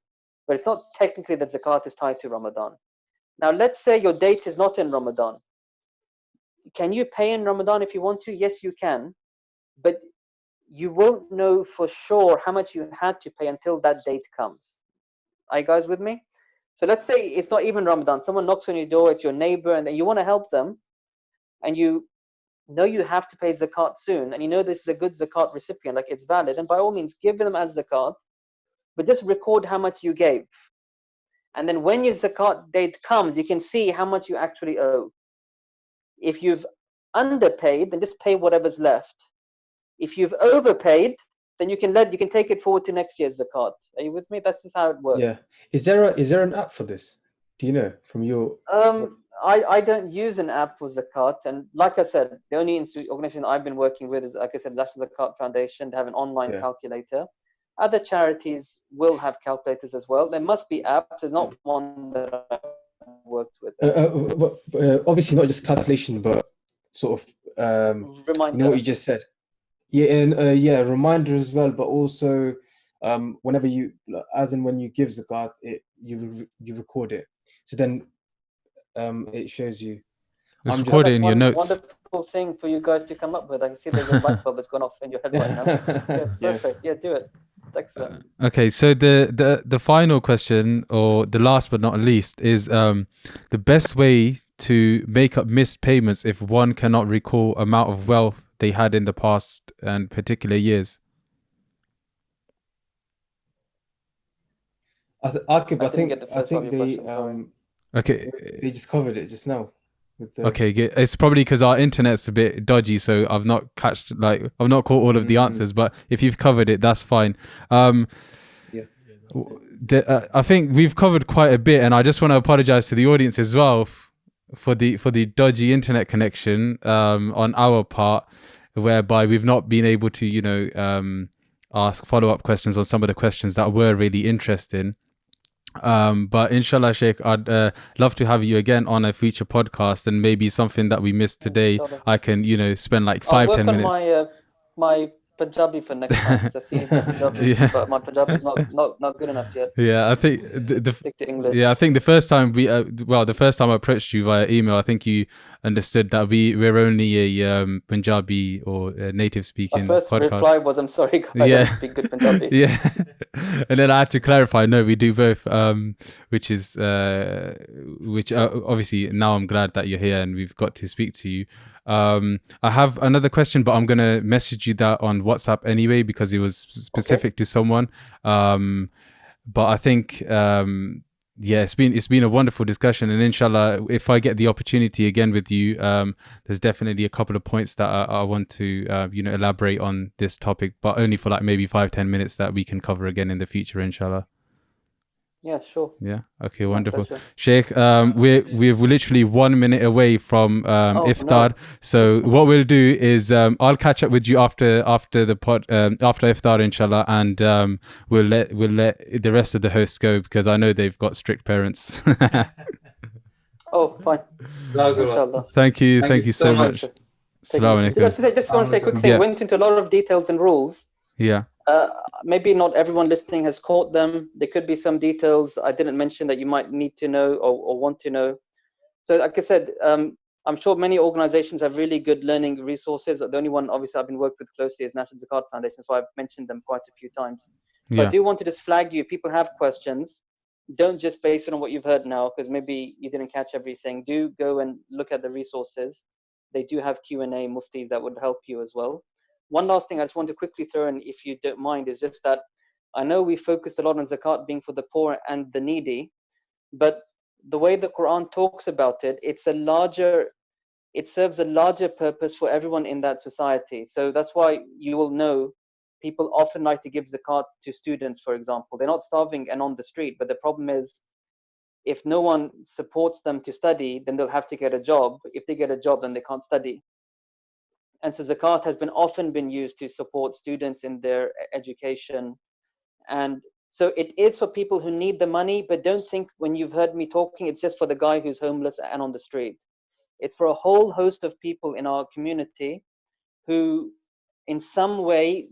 but it's not technically that zakat is tied to Ramadan. Now, let's say your date is not in Ramadan. Can you pay in Ramadan if you want to? Yes, you can, but you won't know for sure how much you had to pay until that date comes. Are you guys with me? So let's say it's not even Ramadan. Someone knocks on your door, it's your neighbor, and you want to help them, and you know you have to pay zakat soon, and you know this is a good zakat recipient, like it's valid, and by all means give them as zakat, but just record how much you gave. And then when your zakat date comes, you can see how much you actually owe. If you've underpaid, then just pay whatever's left. If you've overpaid, then you can take it forward to next year's zakat. Are you with me? That's just how it works. Yeah. Is there an app for this? Do you know from your? I don't use an app for zakat, and like I said, the only organization I've been working with is, like I said, National Zakat Foundation. They have an online calculator. Other charities will have calculators as well. There must be apps. There's not one that I've worked with. Obviously, not just calculation, but sort of reminder. You know what you just said. Yeah, and reminder as well, but also whenever you, as in when you give zakat, you record it. So then it shows you. Just record it in your notes. Wonderful thing for you guys to come up with. I can see there's a light bulb that's gone off in your head right now. That's perfect. Yeah, do it. It's excellent. Okay, so the final question, or the last but not least, is the best way to make up missed payments if one cannot recall amount of wealth they had in the past and particular years. I think they okay, they just covered it just now. Okay, good. It's probably because our internet's a bit dodgy, so I've not caught all of the answers. But if you've covered it, that's fine. I think we've covered quite a bit, and I just want to apologize to the audience as well for the dodgy internet connection on our part, whereby we've not been able to ask follow-up questions on some of the questions that were really interesting. But inshallah, Sheikh, I'd love to have you again on a future podcast, and maybe something that we missed today, Inshallah. I can, spend like I'll 5-10 work on minutes. my Punjabi for next time, because I see Punjabi, Yeah. but my Punjabi is not good enough yet. Yeah, I think Stick to English. I think the first time the first time I approached you via email, I think you understood that we're only a Punjabi or a native My speaking first podcast. reply was, "I'm sorry, I Yeah. don't speak good Punjabi." Yeah. And then I had to clarify, no, we do both, which is obviously now I'm glad that you're here and we've got to speak to you. I have another question, but I'm gonna message you that on WhatsApp anyway, because it was specific to someone. But I think it's been a wonderful discussion, and inshallah, if I get the opportunity again with you, there's definitely a couple of points that I want to elaborate on this topic, but only for like maybe 5-10 minutes that we can cover again in the future, inshallah. Yeah, sure. Yeah. Okay. My Wonderful. pleasure. Sheikh, we're literally 1 minute away from iftar. No. So what we'll do is I'll catch up with you after the pod after iftar, inshallah, and we'll let the rest of the hosts go, because I know they've got strict parents. Oh, fine. Inshallah. Thank you so much. Take it Assalamu easy. alaikum. Just want to say a quick thing. Yeah. Went into a lot of details and rules. Yeah. Maybe not everyone listening has caught them. There could be some details I didn't mention that you might need to know or want to know. So like I said, I'm sure many organizations have really good learning resources. The only one obviously I've been working with closely is National Zakat Foundation, so I've mentioned them quite a few times. But Yeah. I do want to just flag you, if people have questions, don't just base it on what you've heard now, because maybe you didn't catch everything. Do go and look at the resources. They do have Q&A muftis that would help you as well. One last thing I just want to quickly throw in, if you don't mind, is just that I know we focused a lot on zakat being for the poor and the needy, but the way the Quran talks about it, it serves a larger purpose for everyone in that society. So that's why you will know people often like to give zakat to students, for example. They're not starving and on the street, but the problem is, if no one supports them to study, then they'll have to get a job. If they get a job, then they can't study. And so zakat has often been used to support students in their education. And so it is for people who need the money, but don't think when you've heard me talking, it's just for the guy who's homeless and on the street. It's for a whole host of people in our community who in some way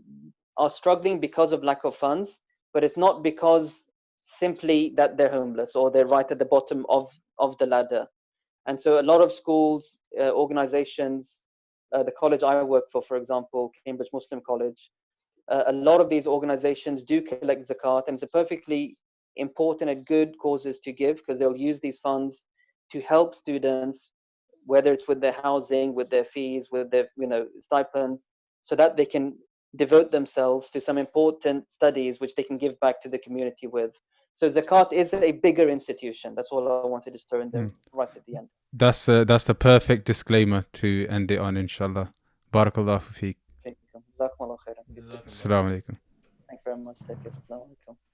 are struggling because of lack of funds, but it's not because simply that they're homeless or they're right at the bottom of the ladder. And so a lot of schools, organizations, the college I work for example, Cambridge Muslim College, a lot of these organizations do collect zakat, and it's a perfectly important and good causes to give, because they'll use these funds to help students, whether it's with their housing, with their fees, with their stipends, so that they can devote themselves to some important studies which they can give back to the community with. So zakat is a bigger institution. That's all I wanted to throw in there right at the end. That's the perfect disclaimer to end it on, inshallah. Barakallahu feek. Jazakumullah khairan. Assalamu alaikum. Thank you very much. Take care. Assalamu alaikum.